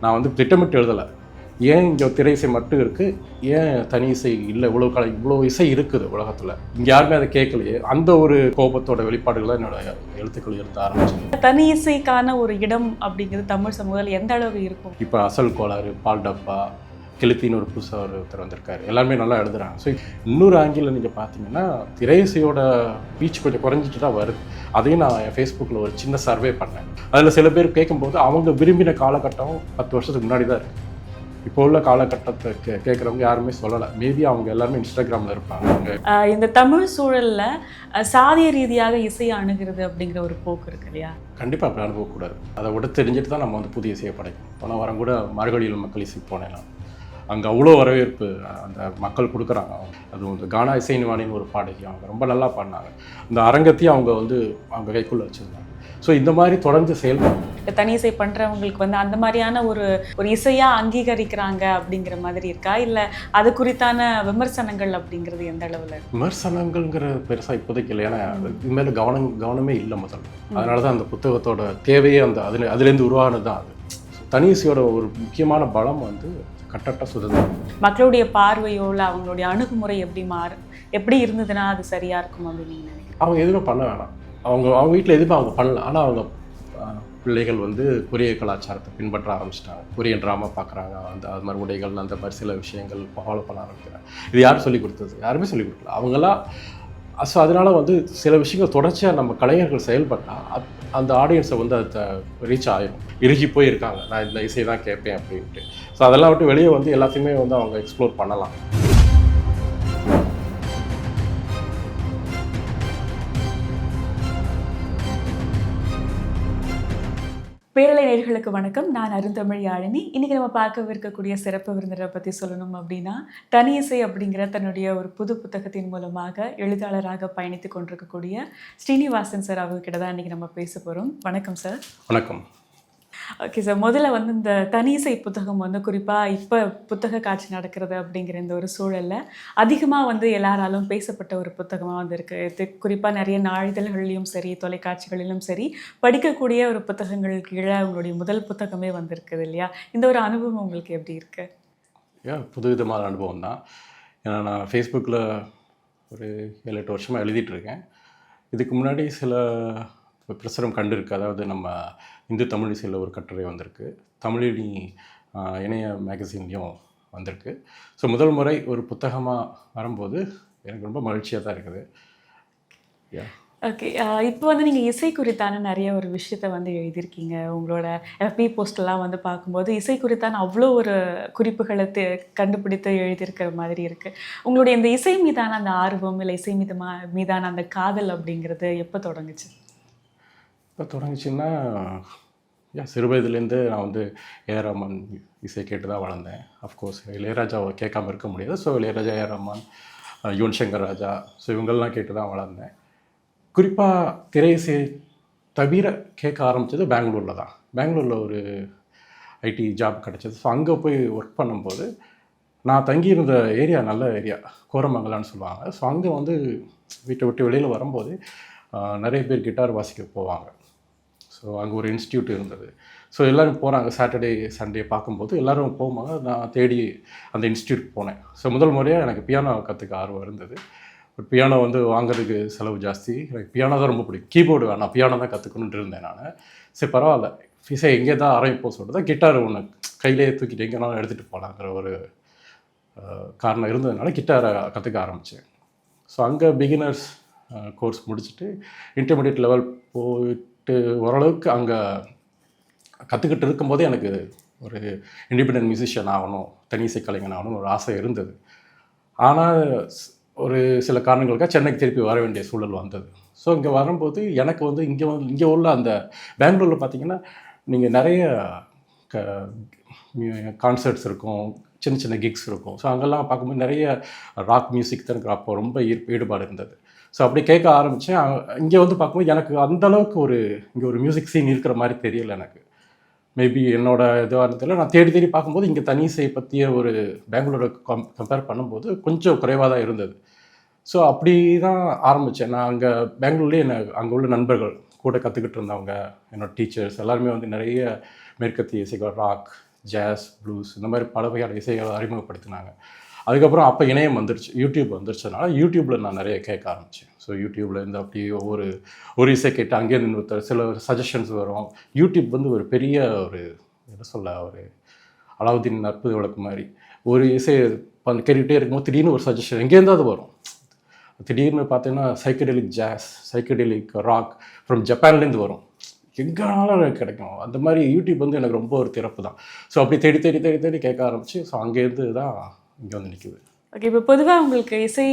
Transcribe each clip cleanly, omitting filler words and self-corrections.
நான் வந்து திட்டமிட்டு எழுதலை. ஏன் இங்கே திரை இசை மட்டும் இருக்குது, ஏன் தனி இசை இல்லை, இவ்வளோ இசை இருக்குது உலகத்தில், இங்கே யாருமே அதை கேட்கலையே, அந்த ஒரு கோபத்தோட வெளிப்பாடுகளை என்னோட எழுத்துக்கள் எழுத ஆரம்பிச்சேன். தனி இசைக்கான ஒரு இடம் அப்படிங்கிறது தமிழ் சமூகத்தில் எந்த அளவு இருக்கும்? இப்போ அசல் கோளாறு, பால் டப்பா, கெளுத்தின்னு ஒரு புதுசாக ஒருத்தர் வந்திருக்காரு, எல்லாருமே நல்லா எழுதுறாங்க. ஸோ இன்னொரு ஆங்கிளில் நீங்கள் பார்த்தீங்கன்னா திரை இசையோட ரீச் கொஞ்சம் குறைஞ்சிட்டு தான் வருது. அதையும் நான் என் ஃபேஸ்புக்கில் ஒரு சின்ன சர்வே பண்ணேன். அதில் சில பேர் கேட்கும்போது அவங்க விரும்பின காலகட்டம் 10 வருஷத்துக்கு முன்னாடி தான் இருக்குது. இப்போ உள்ள காலகட்டத்தை கேட்குறவங்க யாருமே சொல்லலை. மேபி அவங்க எல்லாருமே இன்ஸ்டாகிராமில் இருப்பாங்க. இந்த தமிழ் சூழலில் சாதிய ரீதியாக இசையை அணுகிறது அப்படிங்கிற ஒரு போக்கு இருக்கு இல்லையா? கண்டிப்பாக அப்படி அனுபவக்கூடாது. அதை விட தெரிஞ்சுட்டு தான் நம்ம வந்து புதிய இசையை படைக்கணும். போன வாரம் கூட மார்கழியில் மக்கள் இசை போனேன். அங்கே அவ்வளோ வரவேற்பு அந்த மக்கள் கொடுக்குறாங்க. அதுவும் இந்த கானா இசைவாணின்னு ஒரு பாடகி, அவங்க ரொம்ப நல்லா பாடினாங்க. அந்த அரங்கத்தையும் அவங்க கைக்குள்ளே வச்சுருந்தாங்க. ஸோ இந்த மாதிரி தொடர்ந்து செயல்படும். தனி இசை பண்ணுறவங்களுக்கு வந்து அந்த மாதிரியான ஒரு ஒரு அங்கீகரிக்கிறாங்க அப்படிங்கிற மாதிரி இருக்கா, இல்லை அது குறித்தான விமர்சனங்கள் அப்படிங்கிறது எந்த அளவில்? விமர்சனங்கள்ங்கிற பெருசாக இப்போதைக்கு இல்லை. ஏன்னா இது மேலே கவனமே இல்லை முதல்ல. அதனால தான் அந்த புத்தகத்தோட தேவையே அதுலேருந்து உருவானது தான் அது. தனி இசையோட ஒரு முக்கியமான பலம் வந்து கட்டட்ட சுதந்திரம். மக்களுடைய பார்வையோ இல்லை அவங்களுடைய அணுகுமுறை எப்படி இருந்ததுன்னா அது சரியாக இருக்கும் அப்படின்னு நீங்கள் நினைக்கிறேன்? அவங்க எதுவுமே பண்ண வேணாம். அவங்க வீட்டில் எதுவுமே அவங்க பண்ணல. ஆனால் அவங்க பிள்ளைகள் வந்து கொரிய கலாச்சாரத்தை பின்பற்ற ஆரம்பிச்சிட்டாங்க. கொரியன் ட்ராமா பார்க்குறாங்க, அது மாதிரி உடைகள், அந்த மாதிரி சில விஷயங்கள் ஃபாலோ பண்ண ஆரம்பிக்கிறாங்க. இது யார் சொல்லிக் கொடுத்தது? யாருமே சொல்லிக் கொடுக்கல. அவங்களாம். ஸோ அதனால் வந்து சில விஷயங்கள் தொடர்ச்சியாக நம்ம கலைஞர்கள் செயல்பட்டால் அந்த ஆடியன்ஸை வந்து அதை ரீச் ஆகிடும். இறுகி போயிருக்காங்க, நான் இந்த இசை தான் கேட்பேன் அப்படின்ட்டு. ஸோ அதெல்லாம் விட்டு வெளியே வந்து எல்லாத்தையுமே வந்து அவங்க எக்ஸ்ப்ளோர் பண்ணலாம். பேரலை நேயர்களுக்கு வணக்கம். நான் அருந்தமிழ் யாழினி. இன்றைக்கி நம்ம பார்க்கவிருக்கக்கூடிய சிறப்பு விருந்தினரை பற்றி சொல்லணும் அப்படின்னா, தனி இசை அப்படிங்கிற தன்னுடைய ஒரு புது புத்தகத்தின் மூலமாக எழுத்தாளராக பயணித்து கொண்டிருக்கக்கூடிய ஸ்ரீனிவாசன் சார் அவங்ககிட்ட தான் இன்றைக்கி நம்ம பேச போகிறோம். வணக்கம் சார். வணக்கம். ஓகே சார், முதல்ல வந்து இந்த தனி இசை புத்தகம் வந்து குறிப்பாக இப்போ புத்தக காட்சி நடக்கிறது அப்படிங்கிற இந்த ஒரு சூழலில் அதிகமாக வந்து எல்லாராலும் பேசப்பட்ட ஒரு புத்தகமாக வந்திருக்கு. இது குறிப்பாக நிறைய நாளிதழ்களிலும் சரி, தொலைக்காட்சிகளிலும் சரி, படிக்கக்கூடிய ஒரு புத்தகங்கள் கீழே உங்களுடைய முதல் புத்தகமே வந்திருக்குது இல்லையா? இந்த ஒரு அனுபவம் உங்களுக்கு எப்படி இருக்கு? புது விதமான அனுபவம் தான். ஏன்னா நான் ஃபேஸ்புக்கில் ஒரு 7-8 வருஷமாக எழுதிட்டுருக்கேன். இதுக்கு முன்னாடி சில பிரசுரம் கண்டிருக்கு. அதாவது நம்ம இந்து தமிழ் இசையில் ஒரு கட்டுரை வந்திருக்கு, தமிழினி இணைய மேகசின்லேயும் வந்திருக்கு. ஸோ முதல் முறை ஒரு புத்தகமாக வரும்போது எனக்கு ரொம்ப மகிழ்ச்சியாக தான் இருக்குது. ஓகே, இப்போ வந்து நீங்கள் இசை குறித்தான நிறைய ஒரு விஷயத்த வந்து எழுதியிருக்கீங்க. உங்களோட எஃபி போஸ்டெல்லாம் வந்து பார்க்கும்போது இசை குறித்தான அவ்வளோ ஒரு குறிப்புகளை கண்டுபிடித்து எழுதியிருக்கிற மாதிரி இருக்குது. உங்களுடைய இந்த இசை மீதான அந்த ஆர்வம் இல்லை இசை மீதான அந்த காதல் அப்படிங்கிறது எப்போ தொடங்குச்சு? இப்போ தொடங்குச்சுன்னா சிறு வயதுலேருந்து நான் வந்து ஏஆர் ரஹ்மான் இசை கேட்டு தான் வளர்ந்தேன். அஃப்கோர்ஸ் இளையராஜாவை கேட்காம இருக்க முடியாது. So Ilaiyaraaja, AR Rahman, Yuvan Shankar Raja, so இவங்கள்லாம் கேட்டு தான் வளர்ந்தேன். குறிப்பாக திரை இசை தவிர கேட்க ஆரம்பித்தது பெங்களூரில் தான். பெங்களூரில் ஒரு ஐடி ஜாப் கிடச்சிது. ஸோ அங்கே போய் ஒர்க் பண்ணும்போது நான் தங்கியிருந்த ஏரியா நல்ல ஏரியா, கோரமங்கலான்னு சொல்லுவாங்க. ஸோ அங்கே வந்து வீட்டை விட்டு வெளியில் வரும்போது நிறைய பேர் கிட்டார் வாசிக்க போவாங்க. ஸோ அங்கே ஒரு இன்ஸ்டியூட் இருந்தது. ஸோ எல்லோரும் போகிறாங்க. சாட்டர்டே சண்டே பார்க்கும்போது எல்லோரும் போகும்போது நான் தேடி அந்த இன்ஸ்டியூட் போனேன். ஸோ முதல் முறையாக எனக்கு பியானோ கற்றுக்க ஆர்வம் இருந்தது. பட் பியானோ வந்து வாங்குறதுக்கு செலவு ஜாஸ்தி. எனக்கு பியானோ தான் ரொம்ப பிடிக்கும். கீபோர்டு வேணாம், பியானோ தான் கற்றுக்கணுன்ட்டு இருந்தேன் நான். சரி பரவாயில்ல, இசை எங்கே தான் ஆரம்பிப்போம் சொல்லிட்டு தான் கிட்டார் ஒன்று கையிலே தூக்கிட்டு எங்கேனாலும் எடுத்துகிட்டு போகலாங்கிற ஒரு காரணம் இருந்ததுனால கிட்டாரை கற்றுக்க ஆரம்பித்தேன். ஸோ அங்கே பிகினர்ஸ் கோர்ஸ் முடிச்சுட்டு இன்டர்மீடியட் லெவல் போயிட்டு ஓரளவுக்கு அங்கே கற்றுக்கிட்டு இருக்கும்போதே எனக்கு ஒரு இண்டிபெண்டன்ட் மியூசிஷியன் ஆகணும், தனி இசை கலைஞன் ஆகணும்னு ஒரு ஆசை இருந்தது. ஆனால் ஒரு சில காரணங்களுக்காக சென்னைக்கு திருப்பி வர வேண்டிய சூழல் வந்தது. ஸோ இங்கே வரும்போது எனக்கு வந்து இங்கே உள்ள அந்த பெங்களூரில் பார்த்திங்கன்னா நீங்கள் நிறைய கான்சர்ட்ஸ் இருக்கும், சின்ன சின்ன கிக்ஸ் இருக்கும். ஸோ அங்கெல்லாம் பார்க்கும்போது நிறைய ராக் மியூசிக் தான் எனக்கு அப்போ ரொம்ப ஈடுபாடு இருந்தது. ஸோ அப்படி கேட்க ஆரம்பித்தேன். இங்கே வந்து பார்க்கும்போது எனக்கு அந்தளவுக்கு இங்கே ஒரு மியூசிக் சீன் இருக்கிற மாதிரி தெரியல எனக்கு. மேபி என்னோட இதுவாக இருந்ததில்ல. நான் தேடி தேடி பார்க்கும்போது இங்கே தனி இசை பற்றிய ஒரு பெங்களூரை கம்பேர் பண்ணும்போது கொஞ்சம் குறைவாக தான் இருந்தது. ஸோ அப்படி தான் ஆரம்பித்தேன். நான் அங்கே பெங்களூர்லேயே அங்கே உள்ள நண்பர்கள் கூட கற்றுக்கிட்டு இருந்தவங்க, என்னோடய டீச்சர்ஸ் எல்லாருமே வந்து நிறைய மேற்கத்திய இசைகள், ராக், ஜாஸ், ப்ளூஸ் இந்த மாதிரி பல வகையான இசைகளை அறிமுகப்படுத்தினாங்க. அதுக்கப்புறம் அப்போ இணையம் வந்துருச்சு, யூடியூப் வந்துருச்சதுனால யூடியூப்பில் நான் நிறைய கேட்க ஆரம்பித்தேன். ஸோ யூடியூப்பில் இருந்து அப்படி ஒரு இசை கேட்டு அங்கேருந்து இன்னொருத்தர் சில சஜஷன்ஸ் வரும். யூடியூப் வந்து ஒரு பெரிய என்ன சொல்ல ஒரு அலாவுதீன் அற்புத விளக்கு மாதிரி. ஒரு இசையை கேட்டுக்கிட்டே இருக்கும்போது திடீர்னு ஒரு சஜஷன் எங்கேருந்தாவது வரும். திடீர்னு பார்த்தீங்கன்னா psychedelic jazz, psychedelic rock from ஜப்பான்லேருந்து வரும். எங்கேனாலும் கிடைக்கும். அந்த மாதிரி யூடியூப் வந்து எனக்கு ரொம்ப ஒரு திறப்பு தான். ஸோ அப்படி தேடி தேடி தேடி தேடி கேட்க ஆரம்பிச்சு ஸோ அங்கேருந்து தான் இங்கே வந்து நிற்குது. ஓகே. இப்போ பொதுவாக உங்களுக்கு இசை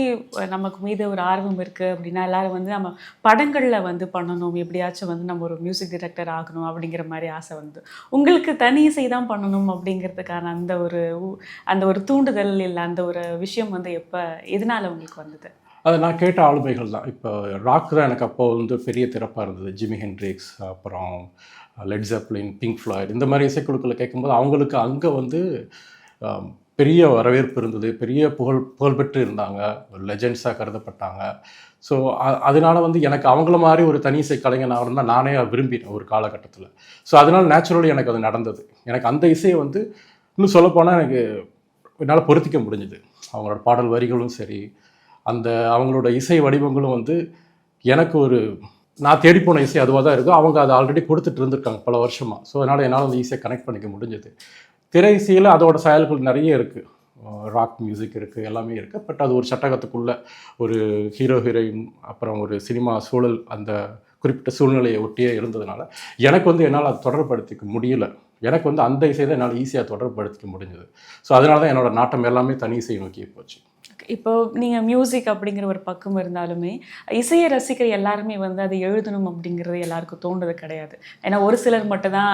நமக்கு மீது ஒரு ஆர்வம் இருக்குது அப்படின்னா எல்லாரும் வந்து நம்ம படங்களில் வந்து பண்ணணும், எப்படியாச்சும் வந்து நம்ம ஒரு மியூசிக் டைரக்டர் ஆகணும் அப்படிங்கிற மாதிரி ஆசை வந்து உங்களுக்கு தனி இசை தான் பண்ணணும் அப்படிங்கிறதுக்கான அந்த ஒரு தூண்டுதல் இல்லை அந்த ஒரு விஷயம் வந்து எதனால உங்களுக்கு வந்தது? அதை நான் கேட்ட ஆளுமைகள் தான். இப்போ ராக் தான் எனக்கு அப்போ வந்து பெரிய திறப்பாக இருந்தது. ஜிமி ஹென்ட்ரிக்ஸ், அப்புறம் லெட் ஜெப்லின், பிங்க் ஃப்ளாய்ட் இந்த மாதிரி இசைக்குழுக்களை கேட்கும்போது அவங்களுக்கு அங்கே வந்து பெரிய வரவேற்பு இருந்தது, பெரிய புகழ்பெற்று இருந்தாங்க, ஒரு லெஜெண்ட்ஸாக கருதப்பட்டாங்க. ஸோ அதனால வந்து எனக்கு அவங்கள மாதிரி ஒரு தனி இசை கலைஞன் ஆகணும்னா நானே விரும்பினேன் ஒரு காலகட்டத்தில். ஸோ அதனால் நேச்சுரலி எனக்கு அது நடந்தது. எனக்கு அந்த இசையை வந்து இன்னும் சொல்லப்போனால் என்னால் பொருத்திக்க முடிஞ்சுது. அவங்களோட பாடல் வரிகளும் சரி, அவங்களோட இசை வடிவங்களும் வந்து எனக்கு நான் தேடிப்போன இசை அதுவாக தான் இருக்குது. அவங்க அதை ஆல்ரெடி கொடுத்துட்டு இருந்திருக்காங்க பல வருஷமாக. ஸோ அதனால் என்னால் அந்த இசையை கனெக்ட் பண்ணிக்க முடிஞ்சது. திரை இசையில் அதோட செயல்கள் நிறைய இருக்குது. ராக் மியூசிக் இருக்குது, எல்லாமே இருக்குது. பட் அது ஒரு சட்டகத்துக்குள்ளே ஒரு ஹீரோ ஹீரோயின் அப்புறம் ஒரு சினிமா சூழல் அந்த குறிப்பிட்ட சூழ்நிலையை ஒட்டியே இருந்ததுனால எனக்கு வந்து என்னால் அதை தொடர்படுத்திக்க முடியல. எனக்கு வந்து அந்த இசை தான் என்னால் ஈஸியாக தொடர்படுத்திக்க முடிஞ்சது. ஸோ அதனால தான் என்னோடய நாட்டம் எல்லாமே தனி இசையை நோக்கி போச்சு. இப்போ நீங்கள் மியூசிக் அப்படிங்கிற ஒரு பக்கம் இருந்தாலுமே இசையை ரசிக்கிற எல்லாருமே வந்து அதை எழுதணும் அப்படிங்கிறது எல்லாருக்கும் தோன்றது கிடையாது. ஏன்னா ஒரு சிலர் மட்டும் தான்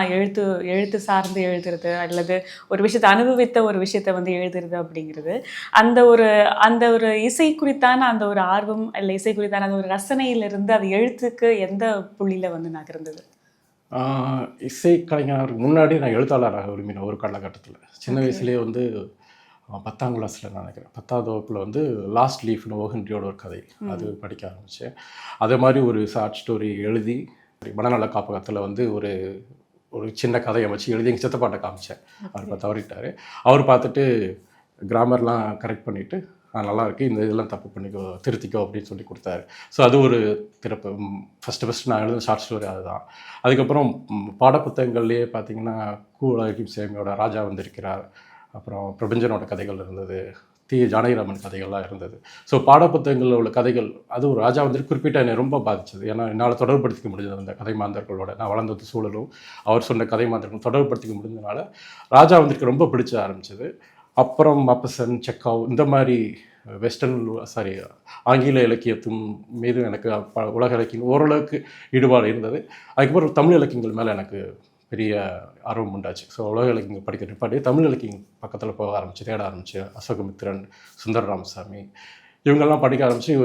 எழுத்து சார்ந்து எழுதுறது அல்லது ஒரு விஷயத்தை அனுபவித்த ஒரு விஷயத்தை வந்து எழுதுறது அப்படிங்கிறது. அந்த ஒரு இசை குறித்தான அந்த ஒரு ஆர்வம் இல்லை இசை குறித்தான அந்த ஒரு ரசனையிலிருந்து அது எழுத்துக்கு எந்த புள்ளியில் வந்து நகர்ந்தது? இசை கலைஞருக்கு முன்னாடி நான் எழுத்தாளராக விரும்பினேன் ஒரு காலகட்டத்தில். சின்ன வயசுலேயே வந்து 10ஆம் கிளாஸில் நான் நினைக்கிறேன் 10வது வகுப்பில் வந்து லாஸ்ட் லீஃப்னு ஓஹென்ரியோட ஒரு கதை அது படிக்க ஆரம்பித்தேன். அதே மாதிரி ஒரு ஷார்ட் ஸ்டோரி எழுதி மனநல காப்பகத்தில் வந்து ஒரு சின்ன கதையை வச்சு எழுதி எங்கள் சித்தப்பாட்டை காமிச்சேன். அவர் இப்போ தவறிட்டார். அவர் பார்த்துட்டு கிராமர்லாம் கரெக்ட் பண்ணிவிட்டு நல்லா இருக்குது, இந்த இதெல்லாம் தப்பு பண்ணிக்கோ, திருத்திக்கோ அப்படின்னு சொல்லி கொடுத்தாரு. ஸோ அது ஒரு திறப்பு. ஃபஸ்ட்டு நான் எழுதின ஷார்ட் ஸ்டோரி அதுதான். அதுக்கப்புறம் பாடப்புத்தகங்கள்லேயே பார்த்தீங்கன்னா கூலகிம் சேமியோட ராஜா வந்திருக்கிறார், அப்புறம் பிரபஞ்சனோட கதைகள் இருந்தது, ஜானகிராமன் கதைகள்லாம் இருந்தது. ஸோ பாடப்புத்தகங்களில் உள்ள கதைகள் அது ஒரு ராஜா வந்துட்டு குறிப்பிட்ட என்னை ரொம்ப பாதிச்சது. ஏன்னா என்னால் தொடர்படுத்திக்க முடிஞ்சது அந்த கதை மாந்தர்களோட. நான் வளர்ந்தது சூழலும் அவர் சொன்ன கதை மாந்தர்களும் தொடர்படுத்திக்க முடிஞ்சதுனால ராஜா வந்துட்டு ரொம்ப பிடிச்ச ஆரம்பிச்சது. அப்புறம் மப்பசன், செக்காவ் இந்த மாதிரி ஆங்கில இலக்கியத்தின் மீது எனக்கு உலக இலக்கியம் ஓரளவுக்கு ஈடுபாடு இருந்தது. அதுக்கப்புறம் தமிழ் இலக்கியங்கள் மேலே எனக்கு பெரிய ஆர்வம் உண்டாச்சு. ஸோ உலக இலக்கியங்கள் படிக்க நிப்பாட்டி தமிழ் இலக்கியம் பக்கத்தில் போக ஆரம்பிச்சு, தேட ஆரம்பிச்சு. அசோகமித்திரன், சுந்தர ராமசாமி இவங்கெல்லாம் படிக்க ஆரம்பித்து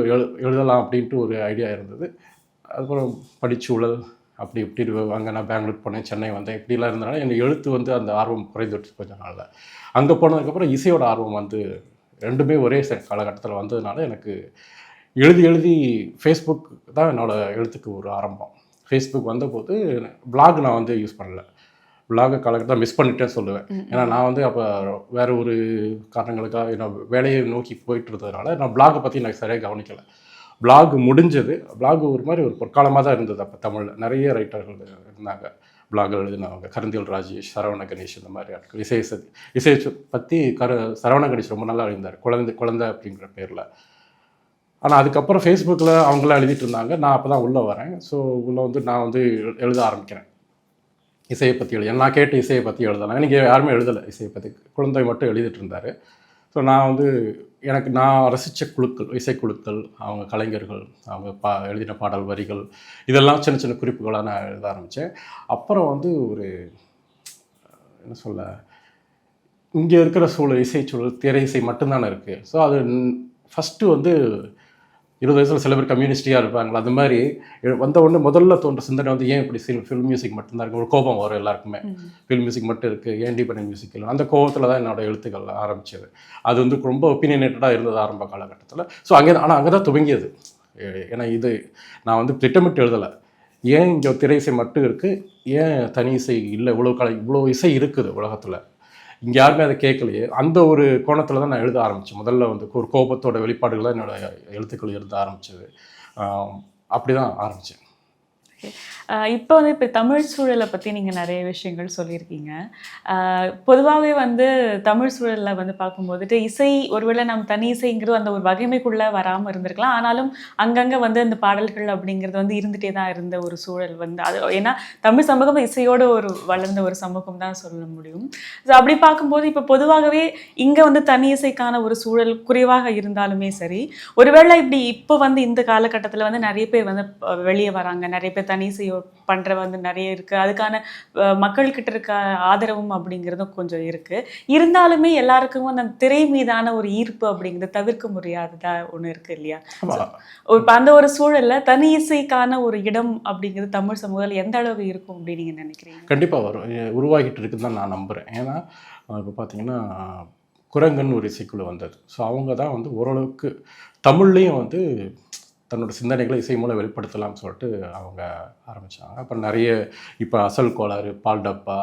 எழுதலாம் அப்படின்ட்டு ஒரு ஐடியா இருந்தது. அதுக்கப்புறம் படிச்சூழல் அப்படி இப்படி அங்கே நான் பெங்களூர் போனேன், சென்னை வந்தேன், இப்படிலாம் இருந்தனால எனக்கு எழுத்து வந்து அந்த ஆர்வம் குறைந்துட்டு கொஞ்சம் நாளில். அங்கே போனதுக்கப்புறம் இசையோட ஆர்வம் வந்து ரெண்டுமே ஒரே காலகட்டத்தில் வந்ததுனால எனக்கு எழுதி ஃபேஸ்புக் தான் என்னோடய எழுத்துக்கு ஒரு ஆரம்பம். ஃபேஸ்புக் வந்தபோது பிளாக் நான் வந்து யூஸ் பண்ணல. பிளாகை காலகட்டத்தில் மிஸ் பண்ணிட்டேன்னு சொல்லுவேன். ஏன்னா நான் வந்து அப்போ வேறு ஒரு காரணங்களுக்காக நான் வேலையை நோக்கி போயிட்டு இருந்ததுனால நான் பிளாகை பற்றி எனக்கு சரியாக கவனிக்கலை. பிளாக் முடிஞ்சது. பிளாக் ஒரு மாதிரி ஒரு பொற்காலமாக தான் இருந்தது. அப்போ தமிழில் நிறைய ரைட்டர்கள் இருந்தாங்க பிளாகில் எழுதினவங்க. கருந்தியல் ராஜேஷ், சரவண கணேஷ் இந்த மாதிரி ஆட்கள். இசையை பற்றி சரவண கணேஷ் ரொம்ப நல்லா எழுந்தார், குழந்தை அப்படிங்கிற பேரில். ஆனால் அதுக்கப்புறம் ஃபேஸ்புக்கில் அவங்களாம் எழுதிட்டு இருந்தாங்க. நான் அப்போ தான் உள்ளே வரேன். ஸோ உள்ளே வந்து நான் வந்து எழுத ஆரம்பிக்கிறேன். இசையை பற்றி நான் கேட்ட இசையை பற்றி எழுதலாம். எனக்கு யாருமே எழுதலை இசையை பற்றி. குழந்தை மட்டும் எழுதிட்டு இருந்தார். ஸோ நான் வந்து நான் ரசித்த குழுக்கள், இசைக்குழுக்கள், அவங்க கலைஞர்கள், அவங்க எழுதின பாடல் வரிகள் இதெல்லாம் சின்ன சின்ன குறிப்புகளாக நான் எழுத ஆரம்பித்தேன். அப்புறம் வந்து என்ன சொல்ல, இங்கே இருக்கிற இசைச்சூழல் திரை இசை மட்டும்தானே இருக்குது. ஸோ அது ஃபஸ்ட்டு வந்து 20 வயசில் சில பேர் கம்யூனிஸ்டியாக இருப்பாங்களா, அது மாதிரி வந்த உடனே முதல்ல தோன்ற சிந்தனை வந்து ஏன் இப்படி ஃபில்ம் மியூசிக் மட்டும்தான் இருக்குது, ஒரு கோபம் வரும் எல்லாருக்குமே. ஃபில்ம் மியூசிக் மட்டும் இருக்குது, ஏன் இண்டிபெண்டன்ட் மியூசிக் இல்லை, அந்த கோபத்தில் தான் என்னோடய எழுத்துக்கள் ஆரம்பிச்சது. அது வந்து ரொம்ப ஒப்பீனியேட்டடாக இருந்தது ஆரம்ப காலகட்டத்தில். ஸோ அங்கே தான் துவங்கியது. ஏன்னா நான் வந்து திட்டமிட்டு எழுதலை. ஏன் இங்கே திரை இசை மட்டும் இருக்குது, ஏன் தனி இசை இல்லை, இவ்வளோ இசை இருக்குது உலகத்தில், இங்கே யாருமே அதை கேட்கலையே, அந்த ஒரு கோணத்தில் தான் நான் எழுத ஆரம்பித்தேன். முதல்ல வந்து ஒரு கோபத்தோட வெளிப்பாடுகள் தான் என்னோட எழுத்துக்கள் எழுத ஆரம்பிச்சது. அப்படி தான் ஆரம்பித்தேன். இப்போ வந்து இப்போ தமிழ் சூழலை பற்றி நீங்கள் நிறைய விஷயங்கள் சொல்லியிருக்கீங்க. பொதுவாகவே வந்து தமிழ் சூழலில் வந்து பார்க்கும்போதுட்டு இசை ஒருவேளை நம்ம தனி இசைங்கிறது அந்த ஒரு வகைமைக்குள்ளே வராமல் இருந்திருக்கலாம். ஆனாலும் அங்கங்கே வந்து அந்த பாடல்கள் அப்படிங்கிறது வந்து இருந்துகிட்டே தான் இருந்த ஒரு சூழல் வந்து அது ஏன்னா தமிழ் சமூகம் இசையோடு ஒரு வளர்ந்த ஒரு சமூகம் தான் சொல்ல முடியும். ஸோ அப்படி பார்க்கும்போது இப்போ பொதுவாகவே இங்கே வந்து தனி இசைக்கான ஒரு சூழல் குறைவாக இருந்தாலுமே சரி, ஒருவேளை இப்படி இப்போ வந்து இந்த காலகட்டத்தில் வந்து நிறைய பேர் வந்து வெளியே வராங்க, நிறைய பேர் தனி இசை பண்ணுற வந்து நிறைய இருக்குது. அதுக்கான மக்கள்கிட்ட இருக்க ஆதரவும் அப்படிங்கிறதும் கொஞ்சம் இருக்குது. இருந்தாலுமே எல்லாருக்கும் அந்த திரை மீதான ஒரு ஈர்ப்பு அப்படிங்கிறது தவிர்க்க முடியாததா ஒன்று இருக்குது இல்லையா? இப்போ அந்த ஒரு சூழலில் தனி இசைக்கான ஒரு இடம் அப்படிங்கிறது தமிழ் சமூகத்தில் எந்த அளவுக்கு இருக்கும் அப்படின்னு நீங்கள் நினைக்கிறீங்க? கண்டிப்பாக வரும், உருவாகிட்டு இருக்குன்னு தான் நான் நம்புகிறேன். ஏன்னா இப்போ பார்த்தீங்கன்னா குரங்குன்னு ஒரு இசைக்குழு வந்தது. ஸோ அவங்க தான் வந்து ஓரளவுக்கு தமிழ்லேயும் வந்து தன்னோட சிந்தனைகளை இசை மூலம் வெளிப்படுத்தலாம்னு சொல்லிட்டு அவங்க ஆரம்பித்தாங்க. அப்புறம் நிறைய இப்போ அசல் கோளாறு, பால் டப்பா,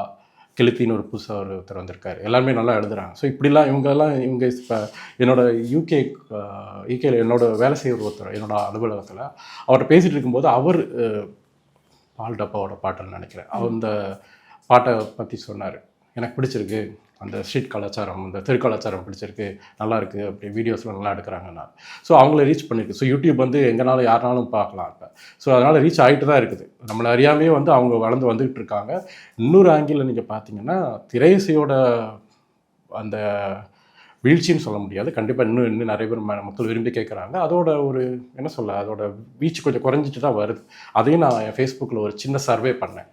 கெளுத்தின்னு ஒரு புதுசாக ஒருத்தர் வந்திருக்காரு. எல்லாருமே நல்லா எழுதுகிறாங்க. ஸோ இப்படிலாம் இவங்க இப்போ யூகேல என்னோட வேலை செய்கிற ஒருத்தர் என்னோட அலுவலகத்தில் அவர்கிட்ட பேசிகிட்டு இருக்கும்போது அவர் பால் டப்பாவோட பாட்டுன்னு நினைக்கிறேன், அந்த பாட்டை பற்றி சொன்னார். எனக்கு பிடிச்சிருக்கு, அந்த ஸ்ட்ரீட் கலாச்சாரம், அந்த தெரு கலாச்சாரம் பிடிச்சிருக்கு, நல்லாயிருக்கு, அப்படி வீடியோஸ்லாம் நல்லா எடுக்கிறாங்கன்னா. ஸோ அவங்கள ரீச் பண்ணியிருக்கு. ஸோ யூடியூப் வந்து எங்கேனாலும் யாருனாலும் பார்க்கலாம் இப்போ. ஸோ அதனால் ரீச் ஆகிட்டு தான் இருக்குது. நம்மளை அறியாமையே வந்து அவங்க வளர்ந்து வந்துகிட்டு இருக்காங்க. இன்னொரு ஆங்கிளில் நீங்கள் பார்த்தீங்கன்னா திரை இசையோட அந்த வீழ்ச்சின்னு சொல்ல முடியாது. கண்டிப்பாக இன்னும் நிறைய பேர் மக்கள் விரும்பி கேட்குறாங்க. அதோட ஒரு என்ன சொல்ல, அதோட வீச்சு கொஞ்சம் குறைஞ்சிட்டு தான் வருது. அதையும் நான் என் ஃபேஸ்புக்கில் ஒரு சின்ன சர்வே பண்ணேன்.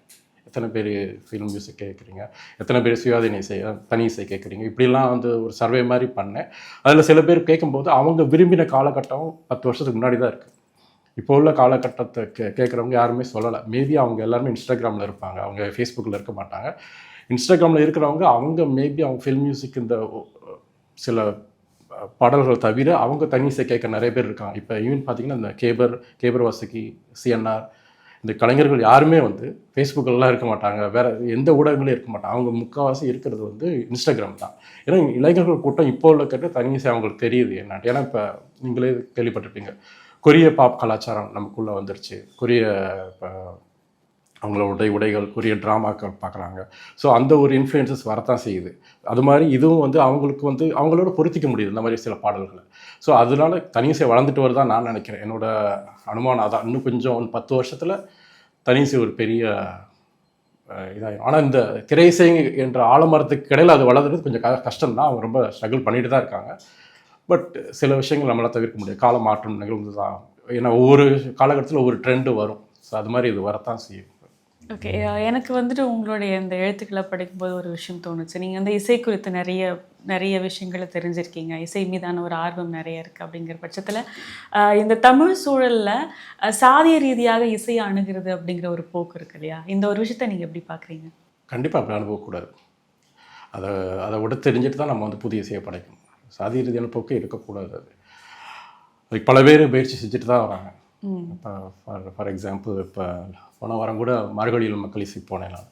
எத்தனை பேர் ஃபில்ம் மியூசிக் கேட்குறீங்க, எத்தனை பேர் சுயாதீன இசை, தனி இசை கேட்குறீங்க, இப்படிலாம் வந்து ஒரு சர்வே மாதிரி பண்ணேன். அதில் சில பேர் கேட்கும்போது அவங்க விரும்பின காலகட்டம் 10 வருஷத்துக்கு முன்னாடி தான் இருக்குது. இப்போ உள்ள காலகட்டத்தை கேட்குறவங்க யாருமே சொல்லலை. மேபி அவங்க எல்லாருமே இன்ஸ்டாகிராமில் இருப்பாங்க, அவங்க ஃபேஸ்புக்கில் இருக்க மாட்டாங்க. இன்ஸ்டாகிராமில் இருக்கிறவங்க அவங்க மேபி அவங்க ஃபில்ம் மியூசிக் இந்த சில பாடல்கள் தவிர அவங்க தனி இசை கேட்க நிறைய பேர் இருக்காங்க. இப்போ ஈவன் பார்த்தீங்கன்னா இந்த கேபர் வாசுகி, சிஎன்ஆர், இந்த கலைஞர்கள் யாருமே வந்து ஃபேஸ்புக்கிலலாம் இருக்க மாட்டாங்க, வேறு எந்த ஊடகங்களும் இருக்க மாட்டாங்க. அவங்க முக்கால்வாசி இருக்கிறது வந்து இன்ஸ்டாகிராம் தான். ஏன்னா இளைஞர்கள் கூட்டம் இப்போ உள்ள கேட்டு தனி இசை அவங்களுக்கு தெரியுது என்னட்டு. ஏன்னா இப்போ நீங்களே கேள்விப்பட்டிருப்பீங்க, கொரிய பாப் கலாச்சாரம் நமக்குள்ளே வந்துருச்சு. கொரிய இப்போ அவங்களோட உடைகள், கொரிய ட்ராமாக்கள் பார்க்குறாங்க. ஸோ அந்த ஒரு இன்ஃப்ளூயன்சஸ் வரத்தான் செய்யுது. அது மாதிரி இதுவும் வந்து அவங்களுக்கு வந்து அவங்களோட பொருத்திக்க முடியுது இந்த மாதிரி சில பாடல்களை. ஸோ அதனால தனி இசை வளர்ந்துட்டு வருதான் நான் நினைக்கிறேன். என்னோட அனுமானம் அதான். இன்னும் கொஞ்சம் 10 வருஷத்தில் தனி இசை ஒரு பெரிய இதாகிடும். ஆனால் இந்த திரை இசை என்ற ஆலமரத்துக்கு இடையில் அது வளர்ந்துறது கொஞ்சம் கஷ்டம் தான். அவங்க ரொம்ப ஸ்ட்ரகிள் பண்ணிட்டு தான் இருக்காங்க. பட் சில விஷயங்கள் நம்மளால் தவிர்க்க முடியாது. கால மாற்றம் நிகழ்ந்து தான். ஏன்னா ஒவ்வொரு காலகட்டத்தில் ஒவ்வொரு ட்ரெண்டு வரும். ஸோ அது மாதிரி இது வரத்தான் செய்யும். ஓகே, எனக்கு வந்துட்டு உங்களுடைய இந்த எழுத்துக்களை படிக்கும்போது ஒரு விஷயம் தோணுச்சு. நீங்கள் வந்து இசை குறித்து நிறைய விஷயங்களை தெரிஞ்சிருக்கீங்க, இசை மீதான ஒரு ஆர்வம் நிறைய இருக்குது. அப்படிங்கிற பட்சத்தில் இந்த தமிழ் சூழலில் சாதிய ரீதியாக இசையை அணுகிறது அப்படிங்கிற ஒரு போக்கு இருக்கு இல்லையா? இந்த ஒரு விஷயத்தை நீங்கள் எப்படி பார்க்குறீங்க? கண்டிப்பாக அப்படி அனுபவக்கூடாது. அதை விட தெரிஞ்சுட்டு தான் நம்ம வந்து புதிய இசையை படைக்கணும். சாதிய ரீதியான போக்கு இருக்கக்கூடாது. அதுக்கு பல பேர் முயற்சி செஞ்சுட்டு தான் வராங்க. இப்போ ஃபார் எக்ஸாம்பிள் இப்போ போன வாரம் கூட மார்கழியில் மக்கள் இசை போனேன் நான்.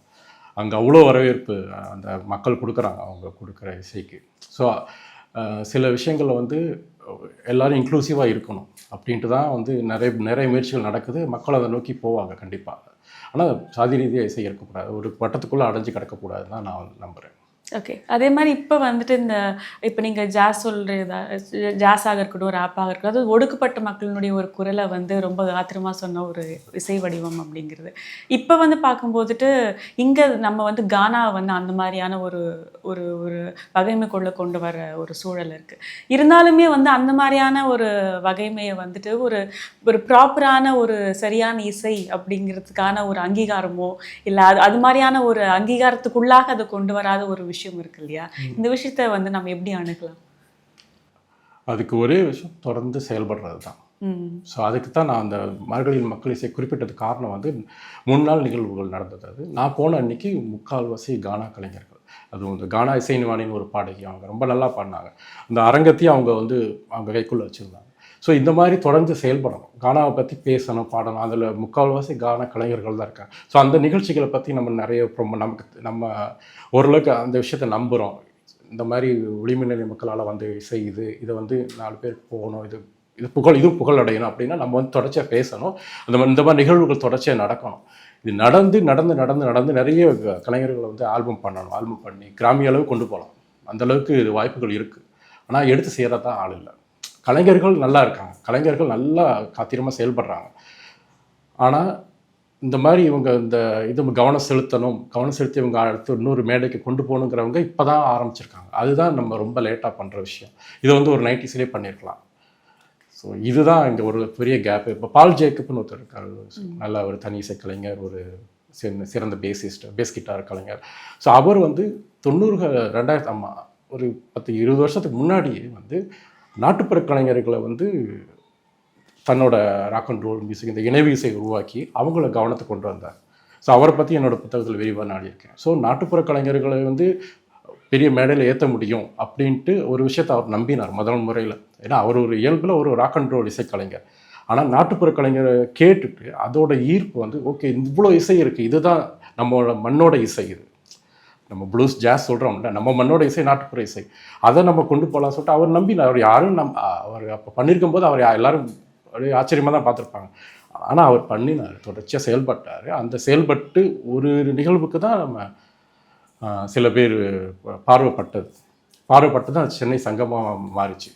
அங்கே அவ்வளோ வரவேற்பு அந்த மக்கள் கொடுக்குறாங்க அவங்க கொடுக்குற இசைக்கு. ஸோ சில விஷயங்களில் வந்து எல்லோரும் இன்க்ளூசிவாக இருக்கணும் அப்படின்ட்டு தான் வந்து நிறைய முயற்சிகள் நடக்குது. மக்கள் அதை நோக்கி போவாங்க கண்டிப்பாக. ஆனால் சாதி ரீதியாக இசை இருக்கக்கூடாது, ஒரு வட்டத்துக்குள்ளே அடைஞ்சு கிடக்கக்கூடாதுன்னு தான் நான் நம்புகிறேன். ஓகே, அதே மாதிரி இப்போ வந்துட்டு இப்போ நீங்கள் ஜாஸாக இருக்கட்டும், ரேப்பாக இருக்கட்டும், அது ஒடுக்கப்பட்ட மக்களினுடைய ஒரு குரலை வந்து ரொம்ப ஆத்திரமாக சொன்ன ஒரு இசை வடிவம் அப்படிங்கிறது. இப்போ வந்து பார்க்கும்போதுட்டு இங்கே நம்ம வந்து கானா வந்து அந்த மாதிரியான ஒரு ஒரு ஒரு வகைமைக்குள்ளே கொண்டு வர ஒரு சூழல் இருக்குது. இருந்தாலுமே வந்து அந்த மாதிரியான ஒரு வகைமையை வந்துட்டு ஒரு ப்ராப்பரான ஒரு சரியான இசை அப்படிங்கிறதுக்கான ஒரு அங்கீகாரமோ இல்லை அது மாதிரியான ஒரு அங்கீகாரத்துக்குள்ளாக அதை கொண்டு வராத ஒரு விஷயம் இருக்கு இல்லையா? இந்த விஷயத்தை வந்து நம்ம எப்படி அணுகலாம்? அதுக்கு ஒரே விஷயம் தொடர்ந்து செயல்படுறது தான். ஸோ அதுக்கு தான் நான் அந்த மார்கழியில் மக்கள் இசை குறிப்பிட்டது காரணம் வந்து 3 நாள் நிகழ்வுகள் நடந்தது. அது நான் போன அன்னைக்கு முக்கால்வாசி கானா கலைஞர்கள், அதுவும் இந்த கானா இசைநிவாணின்னு ஒரு பாடகி, அவங்க ரொம்ப நல்லா பாடினாங்க. அந்த அரங்கத்தையும் அவங்க வந்து அவங்க கைக்குள்ளே வச்சுருந்தாங்க. ஸோ இந்த மாதிரி தொடர்ந்து செயல்படணும், கானாவை பற்றி பேசணும், பாடணும். அதில் முக்கால்வாசி கானா கலைஞர்கள் தான் இருக்காங்க. ஸோ அந்த நிகழ்ச்சிகளை பற்றி நம்ம நிறைய நம்ம ஓரளவுக்கு அந்த விஷயத்தை நம்புகிறோம். இந்த மாதிரி ஒளிமின்னணி மக்களால் வந்து இசை இதை வந்து 4 பேருக்கு போகணும், இது புகழ் அடையணும் அப்படின்னா நம்ம வந்து தொடர்ச்சியாக பேசணும். இந்த மாதிரி நிகழ்வுகள் தொடர்ச்சியாக நடக்கணும். இது நடந்து நடந்து நடந்து நடந்து நிறைய கலைஞர்களை வந்து ஆல்பம் பண்ணி கிராமிய அளவு கொண்டு போகலாம். அந்த அளவுக்கு இது வாய்ப்புகள் இருக்குது. ஆனால் எடுத்து செய்கிறது தான் ஆள் இல்லை. கலைஞர்கள் நல்லா இருக்காங்க, கலைஞர்கள் நல்லா காத்திரமாக செயல்படுறாங்க. ஆனால் இந்த மாதிரி இவங்க கவனம் செலுத்தி இவங்க அடுத்து இன்னொரு மேடைக்கு கொண்டு போகணுங்கிறவங்க இப்போ தான் ஆரம்பிச்சிருக்காங்க. அதுதான் நம்ம ரொம்ப லேட்டாக பண்ணுற விஷயம். இதை வந்து ஒரு 90ஸ்லேயே பண்ணியிருக்கலாம். ஸோ இதுதான் இங்கே ஒரு பெரிய கேப்பு. இப்போ பால் ஜேக்கப்னு ஒருத்தர் இருக்கார், நல்ல ஒரு தனி இசை கலைஞர், ஒரு சிறந்த பேஸ் கிட்டார் கலைஞர். ஸோ அவர் வந்து 2000 ஒரு 10-20 வருஷத்துக்கு முன்னாடியே வந்து நாட்டுப்புற கலைஞர்களை வந்து தன்னோட ராக் அண்ட் ரோல் மியூசிக் இந்த இணைவு இசையை உருவாக்கி அவங்கள கவனத்தை கொண்டு வந்தார். ஸோ அவரை பற்றி என்னோடய புத்தகத்தில் விரிவாக நாடியிருக்கேன். ஸோ நாட்டுப்புற கலைஞர்களை வந்து பெரிய மேடையில் ஏற்ற முடியும் அப்படின்ட்டு ஒரு விஷயத்தை அவர் நம்பினார் முதல் முறையில். ஏன்னா அவர் ஒரு இயல்பில் ஒரு ராக் அண்ட் ரோல் இசைக்கலைஞர். ஆனால் நாட்டுப்புற கலைஞரை கேட்டுட்டு அதோட ஈர்ப்பு வந்து ஓகே இவ்வளோ இசை இருக்குது, இதுதான் நம்மளோட மண்ணோட இசை, இது நம்ம ப்ளூஸ் ஜாஸ் சொல்கிறோம்ல, நம்ம மண்ணோட இசை நாட்டுப்புற இசை, அதை நம்ம கொண்டு போகலாம் சொல்லிட்டு அவர் நம்பினார். அவர் யாரும் அவர் அப்போ பண்ணியிருக்கும் போது அவர் எல்லாரும் அப்படியே ஆச்சரியமாக தான் பார்த்துருப்பாங்க. ஆனால் அவர் பண்ணினார், தொடர்ச்சியாக செயல்பட்டார். அந்த செயல்பட்டு ஒரு நிகழ்வுக்கு தான் நம்ம சில பேர் பார்வைப்பட்டு தான் சென்னை சங்கமாக மாறிச்சு.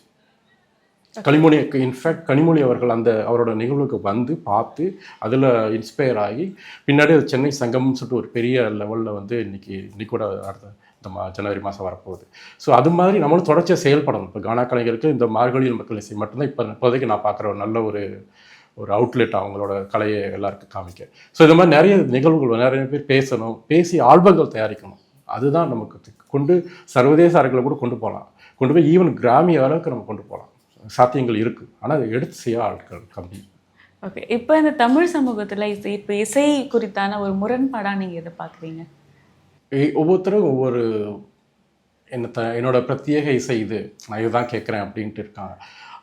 கனிமொழி அவர்கள் அவரோட நிகழ்வுக்கு வந்து பார்த்து அதில் இன்ஸ்பயர் ஆகி பின்னாடி அது சென்னை சங்கம்னு சொல்லிட்டு ஒரு பெரிய லெவலில் வந்து இன்னைக்கு கூட அடுத்த இந்த ஜனவரி மாதம் வரப்போகுது. ஸோ அது மாதிரி நம்மளும் தொடர்ச்சியாக செயல்படணும். இப்போ கானா கலைஞருக்கு இந்த மார்கழியில் மக்கள் இசை மட்டும்தான் இப்போதைக்கு நான் பார்க்குற ஒரு நல்ல ஒரு அவுட்லெட் அவங்களோட கலையை எல்லாருக்கும் காமிக்க. ஸோ இது மாதிரி நிறைய நிகழ்வுகள் நிறைய பேர் பேசணும், பேசி ஆல்பங்கள் தயாரிக்கணும். அதுதான் நமக்கு கொண்டு சர்வதேச அரங்கில் கூட கொண்டு போகலாம், கொண்டு போய் ஈவன் கிராமிய அளவுக்கு நம்ம கொண்டு போகலாம். சாத்தியங்கள் இருக்குது. ஆனால் அதை எடுத்து செய்ய ஆட்கள் கம்மி. ஓகே, இப்போ இந்த தமிழ் சமூகத்தில் இப்போ இசை குறித்தான ஒரு முரண்பாடாக நீங்கள் எதை பார்க்குறீங்க? ஒவ்வொருத்தரும் ஒவ்வொரு என்னோட பிரத்யேக இசை நான் இதுதான் கேட்குறேன் அப்படின்ட்டு இருக்காங்க.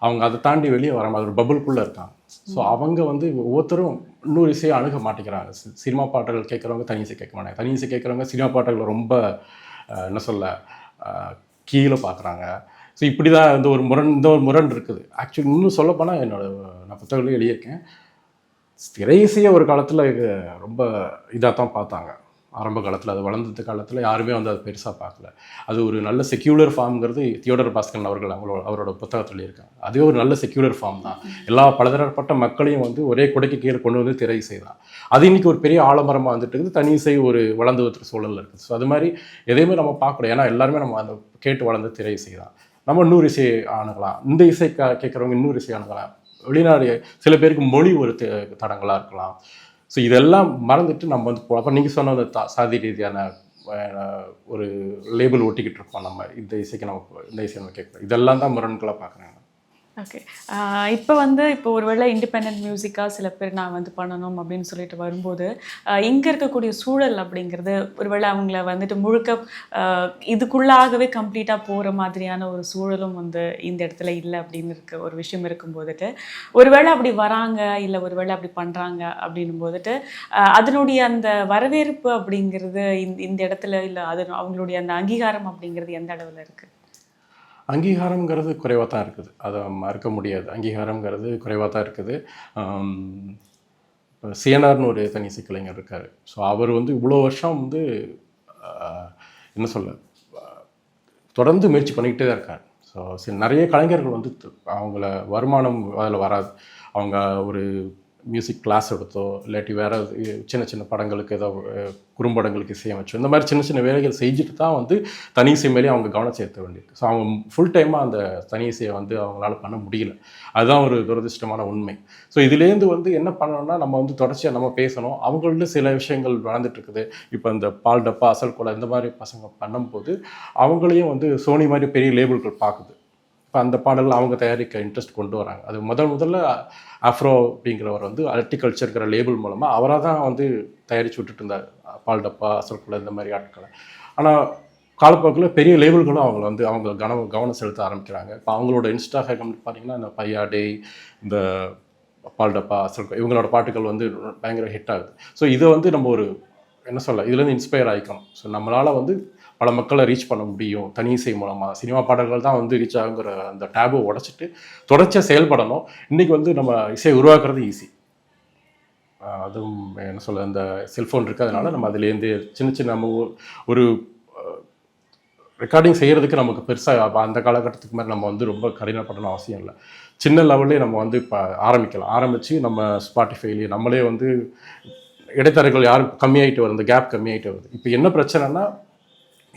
அவங்க அதை தாண்டி வெளியே வர மாதிரி ஒரு பபுள்குள்ளே இருக்காங்க. ஸோ அவங்க வந்து ஒவ்வொருத்தரும் இன்னொரு இசையை அணுக மாட்டேங்கிறாங்க. சினிமா பாட்டுகள் கேட்குறவங்க தனி இசை கேட்க மாட்டாங்க, தனி இசை கேட்குறவங்க சினிமா பாட்டுகளை ரொம்ப கீழே பார்க்குறாங்க. ஸோ இப்படி தான் இந்த ஒரு முரண் இருக்குது. ஆக்சுவலி இன்னும் சொல்லப்போனால் நான் புத்தகங்களே எழுதியிருக்கேன். திரை இசையை ஒரு காலத்தில் ரொம்ப இதாக தான் பார்த்தாங்க. ஆரம்ப காலத்தில் அது வளர்ந்த காலத்தில் யாருமே வந்து அது பெருசாக பார்க்கல. அது ஒரு நல்ல செக்யூலர் ஃபார்ம்ங்கிறது தியோடர் பாஸ்கரன் அவர்கள் அவரோட புத்தகத்தில் இருக்காங்க. அதுவே ஒரு நல்ல செக்யூலர் ஃபார்ம் தான். எல்லா பலதரப்பட்ட மக்களையும் வந்து ஒரே குடைக்கு கீழே கொண்டு வந்து திரை இசை தான். அது இன்றைக்கி ஒரு பெரிய ஆலமரமாக வந்துட்டு இருக்குது. தனி இசை ஒரு வளர்ந்து வந்துட்டு சூழலில் இருக்குது. ஸோ அது மாதிரி எதையுமே நம்ம பார்க்கணும். ஏன்னா எல்லாருமே நம்ம அந்த கேட்டு வளர்ந்த திரை இசை தான். நம்ம இன்னொரு இசை அணுகலாம், இந்த இசை கேட்குறவங்க இன்னொரு இசை அணுகலாம். வெளிநாடு சில பேருக்கு மொழி ஒரு தடங்களாக இருக்கலாம். ஸோ இதெல்லாம் மறந்துட்டு நம்ம வந்து அப்போ நீங்கள் சொன்ன அந்த சாதி ரீதியான ஒரு லேபிள் ஒட்டிக்கிட்டு இருக்கோம். நம்ம இந்த இசைக்கு நம்ம கேட்குறோம். இதெல்லாம் தான் முரண்களாக பார்க்குறாங்க. ஓகே, இப்போ ஒருவேளை இண்டிபெண்ட் மியூசிக்காக சில பேர் நான் வந்து பண்ணணும் அப்படின்னு சொல்லிட்டு வரும்போது இங்கே இருக்கக்கூடிய சூழல் அப்படிங்கிறது ஒருவேளை அவங்கள வந்துட்டு முழுக்க இதுக்குள்ளாகவே கம்ப்ளீட்டாக போகிற மாதிரியான ஒரு சூழலும் வந்து இந்த இடத்துல இல்லை அப்படின்னு ஒரு விஷயம் இருக்கும்போதுட்டு ஒருவேளை அப்படி வராங்க இல்லை ஒருவேளை அப்படி பண்ணுறாங்க அப்படின்னும் போதுட்டு அதனுடைய அந்த வரவேற்பு அப்படிங்கிறது இந்த இடத்துல இல்லை அது அவங்களுடைய அந்த அங்கீகாரம் அப்படிங்கிறது எந்த அளவில் இருக்குது? அங்கீகாரங்கிறது குறைவாக தான் இருக்குது, அதை மறுக்க முடியாது. அங்கீகாரங்கிறது குறைவாக தான் இருக்குது. சிஎன்ஆர்னு ஒரு தனி இசை கலைஞர் இருக்கார். ஸோ அவர் வந்து இவ்வளோ வருஷம் வந்து என்ன சொல்ல தொடர்ந்து முயற்சி பண்ணிக்கிட்டே தான் இருக்கார். ஸோ நிறைய கலைஞர்கள் வந்து அவங்கள வருமானம் அதில் வராது. அவங்க ஒரு மியூசிக் கிளாஸ் எடுத்தோ இல்லாட்டி வேறு சின்ன சின்ன படங்களுக்கு ஏதோ குறும்படங்களுக்கு இசையமைச்சோ இந்த மாதிரி சின்ன சின்ன வேலைகள் செஞ்சுட்டு தான் வந்து தனி இசை மேலே அவங்க கவனம் செலுத்த வேண்டியிருக்கு. ஸோ அவங்க ஃபுல் டைமாக அந்த தனி இசையை வந்து அவங்களால பண்ண முடியல. அதுதான் ஒரு துரதிருஷ்டமான உண்மை. ஸோ இதுலேருந்து வந்து என்ன பண்ணணும்னா நம்ம வந்து தொடர்ச்சியாக நம்ம பேசணும். அவங்கள்ட்ட சில விஷயங்கள் வளர்ந்துட்டுருக்குது. இப்போ இந்த பால் டப்பா அசல் கொலை இந்த மாதிரி பசங்க பண்ணும்போது அவங்களையும் வந்து சோனி மாதிரி பெரிய லேபிள்கள் பார்க்குது. இப்போ அந்த பாடல்கள் அவங்க தயாரிக்க இன்ட்ரெஸ்ட் கொண்டு வராங்க. அது முதல்ல ஆஃப்ரோ அப்படிங்கிறவர் வந்து அர்டிகல்ச்சருங்கிற லேபிள் மூலமாக அவராக தான் வந்து தயாரித்து விட்டுட்டு இருந்தார் பால் டப்பா அசல்குள்ள இந்த மாதிரி ஆட்களை. ஆனால் காலப்போக்கில் பெரிய லேபிள்களும் அவங்க கவனம் செலுத்த ஆரம்பிக்கிறாங்க. இப்போ அவங்களோட இன்ஸ்டாகிராம் பார்த்தீங்கன்னா இந்த பையாடே இந்த பால் டப்பா அசல் இவங்களோட பாட்டுகள் வந்து பயங்கர ஹிட் ஆகுது. ஸோ இதை வந்து நம்ம ஒரு என்ன சொல்ல இதுலேருந்து இன்ஸ்பயர் ஆகிக்கணும். ஸோ நம்மளால் வந்து பல மக்களை ரீச் பண்ண முடியும் தனி இசை மூலமாக. சினிமா பாடல்கள் தான் வந்து ரீச் ஆகுங்கிற அந்த டேபை உடச்சிட்டு தொடர்ச்சியாக செயல்படணும். இன்றைக்கி வந்து நம்ம இசையை உருவாக்குறது ஈஸி. அதுவும் என்ன சொல்ல, இந்த செல்ஃபோன் இருக்கிறதுனால நம்ம அதுலேருந்து சின்ன சின்ன நம்ம ஒரு ரெக்கார்டிங் செய்கிறதுக்கு நமக்கு பெருசாக அந்த காலகட்டத்துக்கு மாதிரி நம்ம வந்து ரொம்ப கடினப்படணும் அவசியம் இல்லை. சின்ன லெவல்லே நம்ம வந்து இப்போ ஆரம்பித்து நம்ம ஸ்பாட்டிஃபைலேயே நம்மளே வந்து இடைத்தரகர்கள் யாரும் கம்மியாகிட்டு வருது, கேப் கம்மியாகிட்டு வருது. இப்போ என்ன பிரச்சனைனா,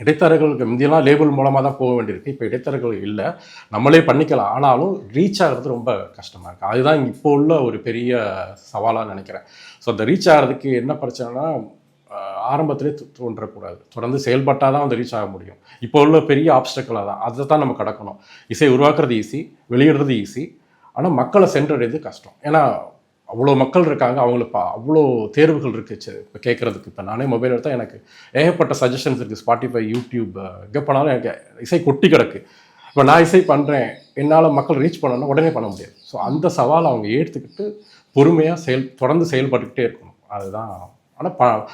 இடைத்தரகர்களுக்கு முந்தியெல்லாம் லேபிள் மூலமாக தான் போக வேண்டியிருக்கு. இப்போ இடைத்தரகர்கள் இல்லை, நம்மளே பண்ணிக்கலாம். ஆனாலும் ரீச் ஆகிறது ரொம்ப கஷ்டமாக இருக்குது. அதுதான் இப்போ உள்ள ஒரு பெரிய சவாலாக நினைக்கிறேன். ஸோ அந்த ரீச் ஆகிறதுக்கு என்ன பிரச்சனைனா, ஆரம்பத்திலே தோன்றக்கூடாது. தொடர்ந்து செயல்பட்டால் தான் வந்து ரீச் ஆக முடியும். இப்போ உள்ள பெரிய ஆப்ஸ்டக்கலாக தான் அதை தான் நம்ம கடக்கணும். இசை உருவாக்குறது ஈஸி, வெளியிடுறது ஈஸி, ஆனால் மக்களை சென்றடைறது கஷ்டம். ஏன்னா அவ்வளோ மக்கள் இருக்காங்க, அவங்களுக்கு அவ்வளோ தேர்வுகள் இருக்குது இப்போ கேட்குறதுக்கு. இப்போ நானே மொபைல் எடுத்தால் எனக்கு ஏகப்பட்ட சஜஷன்ஸ் இருக்குது. ஸ்பாட்டிஃபை, யூடியூப், எங்கே போனாலும் எனக்கு இசை கொட்டி கிடக்கு. இப்போ நான் இசை பண்ணுறேன், என்னால் மக்கள் ரீச் பண்ணணும்னா உடனே பண்ண முடியாது. ஸோ அந்த சவாலை அவங்க ஏற்றுக்கிட்டு பொறுமையாக தொடர்ந்து செயல்பட்டுக்கிட்டே இருக்கணும். அதுதான். ஆனால்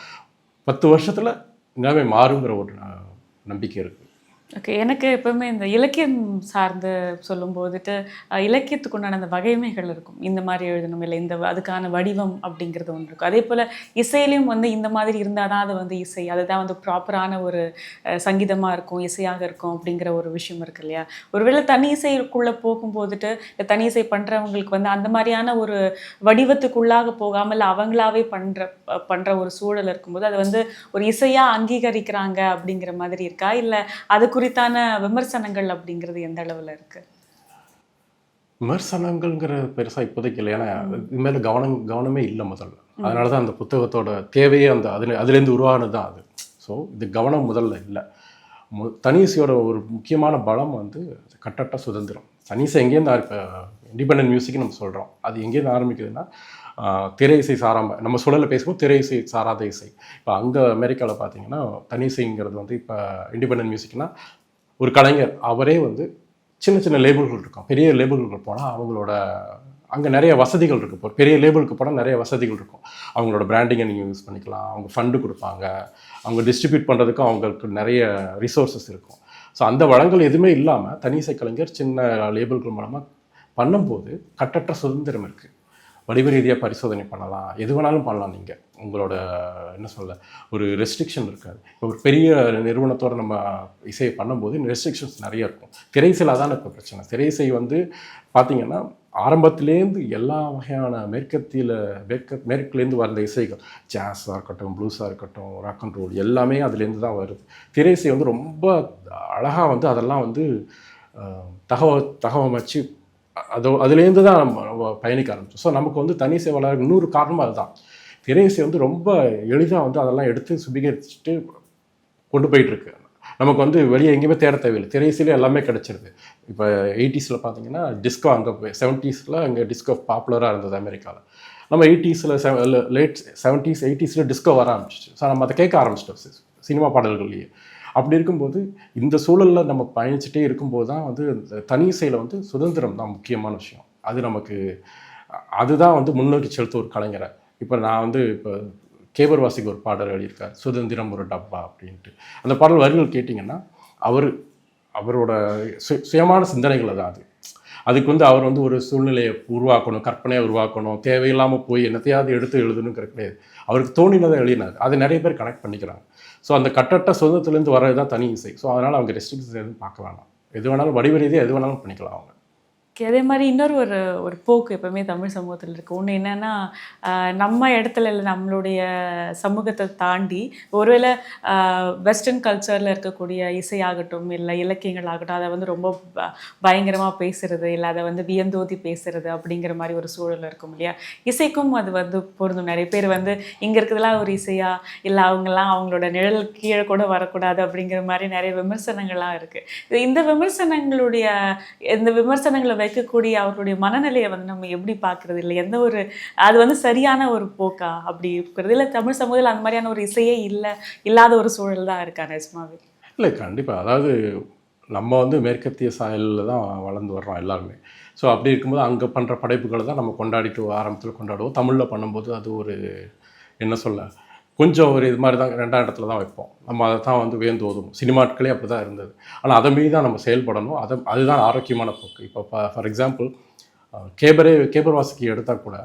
10 வருஷத்தில் நிலைமை மாறுங்கிற ஒரு நம்பிக்கை இருக்குது. ஓகே. எனக்கு எப்பவுமே இந்த இலக்கியம் சார்ந்து சொல்லும்போதுட்டு இலக்கியத்துக்கு உண்டான அந்த வகைமைகள் இருக்கும். இந்த மாதிரி எழுதணும், இல்லை இந்த அதுக்கான வடிவம் அப்படிங்கிறது ஒன்று இருக்கும். அதே போல் இசையிலையும் வந்து இந்த மாதிரி இருந்தால் தான் அது வந்து இசை, அதுதான் வந்து ப்ராப்பரான ஒரு சங்கீதமாக இருக்கும், இசையாக இருக்கும் அப்படிங்கிற ஒரு விஷயம் இருக்கு இல்லையா? ஒருவேளை தனி இசைக்குள்ளே போகும்போதுட்டு இல்லை தனி இசை பண்ணுறவங்களுக்கு வந்து அந்த மாதிரியான ஒரு வடிவத்துக்குள்ளாக போகாமல் அவங்களாவே பண்ணுற ஒரு சூழல் இருக்கும்போது அது வந்து ஒரு இசையாக அங்கீகரிக்கிறாங்க அப்படிங்கிற மாதிரி இருக்கா? இல்லை அது குறித்தான விமர்சனங்கள் அப்படிங்கிறது எந்த அளவில் இருக்கு? விமர்சனங்கள்ங்கிற பெருசாக இப்போதைக்கு இல்லை. ஏன்னா இது மேலே கவனமே இல்லை முதல்ல. அதனால தான் அந்த புத்தகத்தோட தேவையே அதுலேருந்து உருவானது தான் அது. ஸோ இது கவனம் முதல்ல இல்லை. தனிசையோட ஒரு முக்கியமான பலம் வந்து கட்டற்ற சுதந்திரம். தனிசை எங்கேருந்து இப்போ இண்டிபெண்டன்ட் மியூசிக் நம்ம சொல்கிறோம், அது எங்கேருந்து ஆரம்பிக்குதுன்னா திரை இசை சாராமல், நம்ம சூழலில் பேசும்போது திரை இசை சாராத இசை. இப்போ அங்கே அமெரிக்காவில் பார்த்தீங்கன்னா தனி இசைங்கிறது வந்து இப்போ இண்டிபெண்டன்ட் மியூசிக்னா ஒரு கலைஞர் அவரே வந்து சின்ன சின்ன லேபிள்கள் இருக்கும். பெரிய லேபிள்கள் போனால் அவங்களோட அங்கே நிறைய வசதிகள் இருக்குது. இப்போ பெரிய லேபிளுக்கு போனால் நிறைய வசதிகள் இருக்கும். அவங்களோட பிராண்டிங்கை நீங்கள் யூஸ் பண்ணிக்கலாம், அவங்க ஃபண்டு கொடுப்பாங்க, அவங்க டிஸ்ட்ரிபியூட் பண்ணுறதுக்கும் அவங்களுக்கு நிறைய ரிசோர்ஸஸ் இருக்கும். ஸோ அந்த வளங்கள் எதுவுமே இல்லாமல் தனி இசை கலைஞர் சின்ன லேபிள்கள் மூலமாக பண்ணும்போது கட்டற்ற சுதந்திரம் இருக்குது. வடிவ ரீதியாக பரிசோதனை பண்ணலாம், எது வேணாலும் பண்ணலாம். நீங்கள் உங்களோட என்ன சொல்ல ஒரு ரெஸ்ட்ரிக்ஷன் இருக்காது. இப்போ ஒரு பெரிய நிறுவனத்தோடு நம்ம இசையை பண்ணும்போது ரெஸ்ட்ரிக்ஷன்ஸ் நிறைய இருக்கும். திரை இசையில் தான் இப்போ பிரச்சனை. திரை இசை வந்து பார்த்திங்கன்னா ஆரம்பத்துலேருந்து எல்லா வகையான மேற்குலேருந்து வந்த இசைகள், ஜாஸாக இருக்கட்டும், ப்ளூஸாக இருக்கட்டும், ராக் அண்ட் ரோல் எல்லாமே அதுலேருந்து தான் வருது. திரை இசை வந்து ரொம்ப அழகாக வந்து அதெல்லாம் வந்து தகவமைச்சு அதுலேருந்து தான் நம்ம பயணிக்க ஆரம்பிச்சோம். ஸோ நமக்கு வந்து தனி இசை வளர இன்னொரு காரணமாக அதுதான். திரை இசை வந்து ரொம்ப எளிதாக வந்து அதெல்லாம் எடுத்து சுபீகரிச்சுட்டு கொண்டு போயிட்டுருக்கு. நமக்கு வந்து வெளியே எங்கேயுமே தேட தேவையில்லை. திரை இசையிலே எல்லாமே கிடச்சிருது. இப்போ 80ஸில் பார்த்தீங்கன்னா டிஸ்கோ, அங்கே 70ஸில் அங்கே டிஸ்கோ பாப்புலராக இருந்தது அமெரிக்காவில். நம்ம 80ஸில் லேட் 70s 80ஸில் டிஸ்கோ வர ஆரம்பிச்சிச்சு. ஸோ நம்ம அதை கேட்க ஆரம்பிச்சிட்டோம் சினிமா பாடல்கள்லேயே. அப்படி இருக்கும்போது இந்த சூழலில் நம்ம பயணிச்சுட்டே இருக்கும்போது தான் வந்து தனி இசையில் வந்து சுதந்திரம் தான் முக்கியமான விஷயம். அதுதான் வந்து முன்னோக்கி செலுத்த ஒரு கலைஞரை. இப்போ நான் வந்து இப்போ கேபர்வாசிக்கு ஒரு பாடல் எழுதியிருக்கார், சுதந்திரம் ஒரு டப்பா அப்படின்ட்டு. அந்த பாடல் வரிகள் கேட்டிங்கன்னா அவரோட சுயமான சிந்தனைகளை தான் அதுக்கு வந்து அவர் வந்து ஒரு சூழ்நிலையை உருவாக்கணும், கற்பனையை உருவாக்கணும், தேவையில்லாமல் போய் என்னத்தையாவது எடுத்து எழுதணுங்கிற கிடையாது. அவருக்கு தோணினதை எழுதினார். அதை நிறைய பேர் கனெக்ட் பண்ணிக்கிறாங்க. ஸோ அந்த கட்டற்ற சுதந்திரத்துலேருந்து வர்றது தான் தனி இசை. ஸோ அதனால் அவங்க ரெஸ்ட்ரிக்ஷன்ஸ் எதுவும் பார்க்க வேணாம். எது வேணாலும் வடிவ ரீதியாக எது வேணாலும் பண்ணிக்கலாம் அவங்க. அதே மாதிரி இன்னொரு ஒரு போக்கு எப்பவுமே தமிழ் சமூகத்தில் இருக்குது. ஒன்று என்னென்னா, நம்ம இடத்துல இல்லை, நம்மளுடைய சமூகத்தை தாண்டி ஒருவேளை வெஸ்டர்ன் கல்ச்சரில் இருக்கக்கூடிய இசையாகட்டும் இல்லை இலக்கியங்கள் ஆகட்டும், அதை வந்து ரொம்ப பயங்கரமாக பேசுகிறது, இல்லை அதை வந்து வியந்தோதி பேசுகிறது அப்படிங்கிற மாதிரி ஒரு சூழல் இருக்கும் இல்லையா? இசைக்கும் அது வந்து பொருந்தும். நிறைய பேர் வந்து இங்கே இருக்கிறதுலாம் ஒரு இசையா, இல்லை அவங்கெல்லாம் அவங்களோட நிழல் கீழே கூட வரக்கூடாது அப்படிங்கிற மாதிரி நிறைய விமர்சனங்கள்லாம் இருக்குது. இந்த விமர்சனங்களை வைக்கக்கூடிய அவர்களுடைய மனநிலையை வந்து நம்ம எப்படி பார்க்குறது, இல்லை எந்த ஒரு அது வந்து சரியான ஒரு போக்கா அப்படி இருக்கிறது, இல்லை தமிழ் சமூகத்தில் அந்த மாதிரியான ஒரு இசையே இல்லாத ஒரு சூழல் தான் இருக்கா நிஜமாவே? இல்லை, கண்டிப்பாக. அதாவது நம்ம வந்து மேற்கத்திய சாயலில் தான் வளர்ந்து வர்றோம் எல்லாருமே. ஸோ அப்படி இருக்கும்போது அங்கே பண்ணுற படைப்புகளை தான் நம்ம ஆரம்பத்தில் கொண்டாடுவோம். தமிழில் பண்ணும்போது அது ஒரு என்ன சொல்ல கொஞ்சம் ஒரு இது மாதிரி தான் 2ஆம் இடத்துல தான் வைப்போம். நம்ம அதை தான் வந்து வியந்து ஓதுவோம். சினிமாட்களே அப்படி தான் இருந்தது. ஆனால் அதை மீறி தான் நம்ம செயல்படணும். அதுதான் ஆரோக்கியமான போக்கு. இப்போ ஃபார் எக்ஸாம்பிள் கேபர் வாசிக்கு எடுத்தால் கூட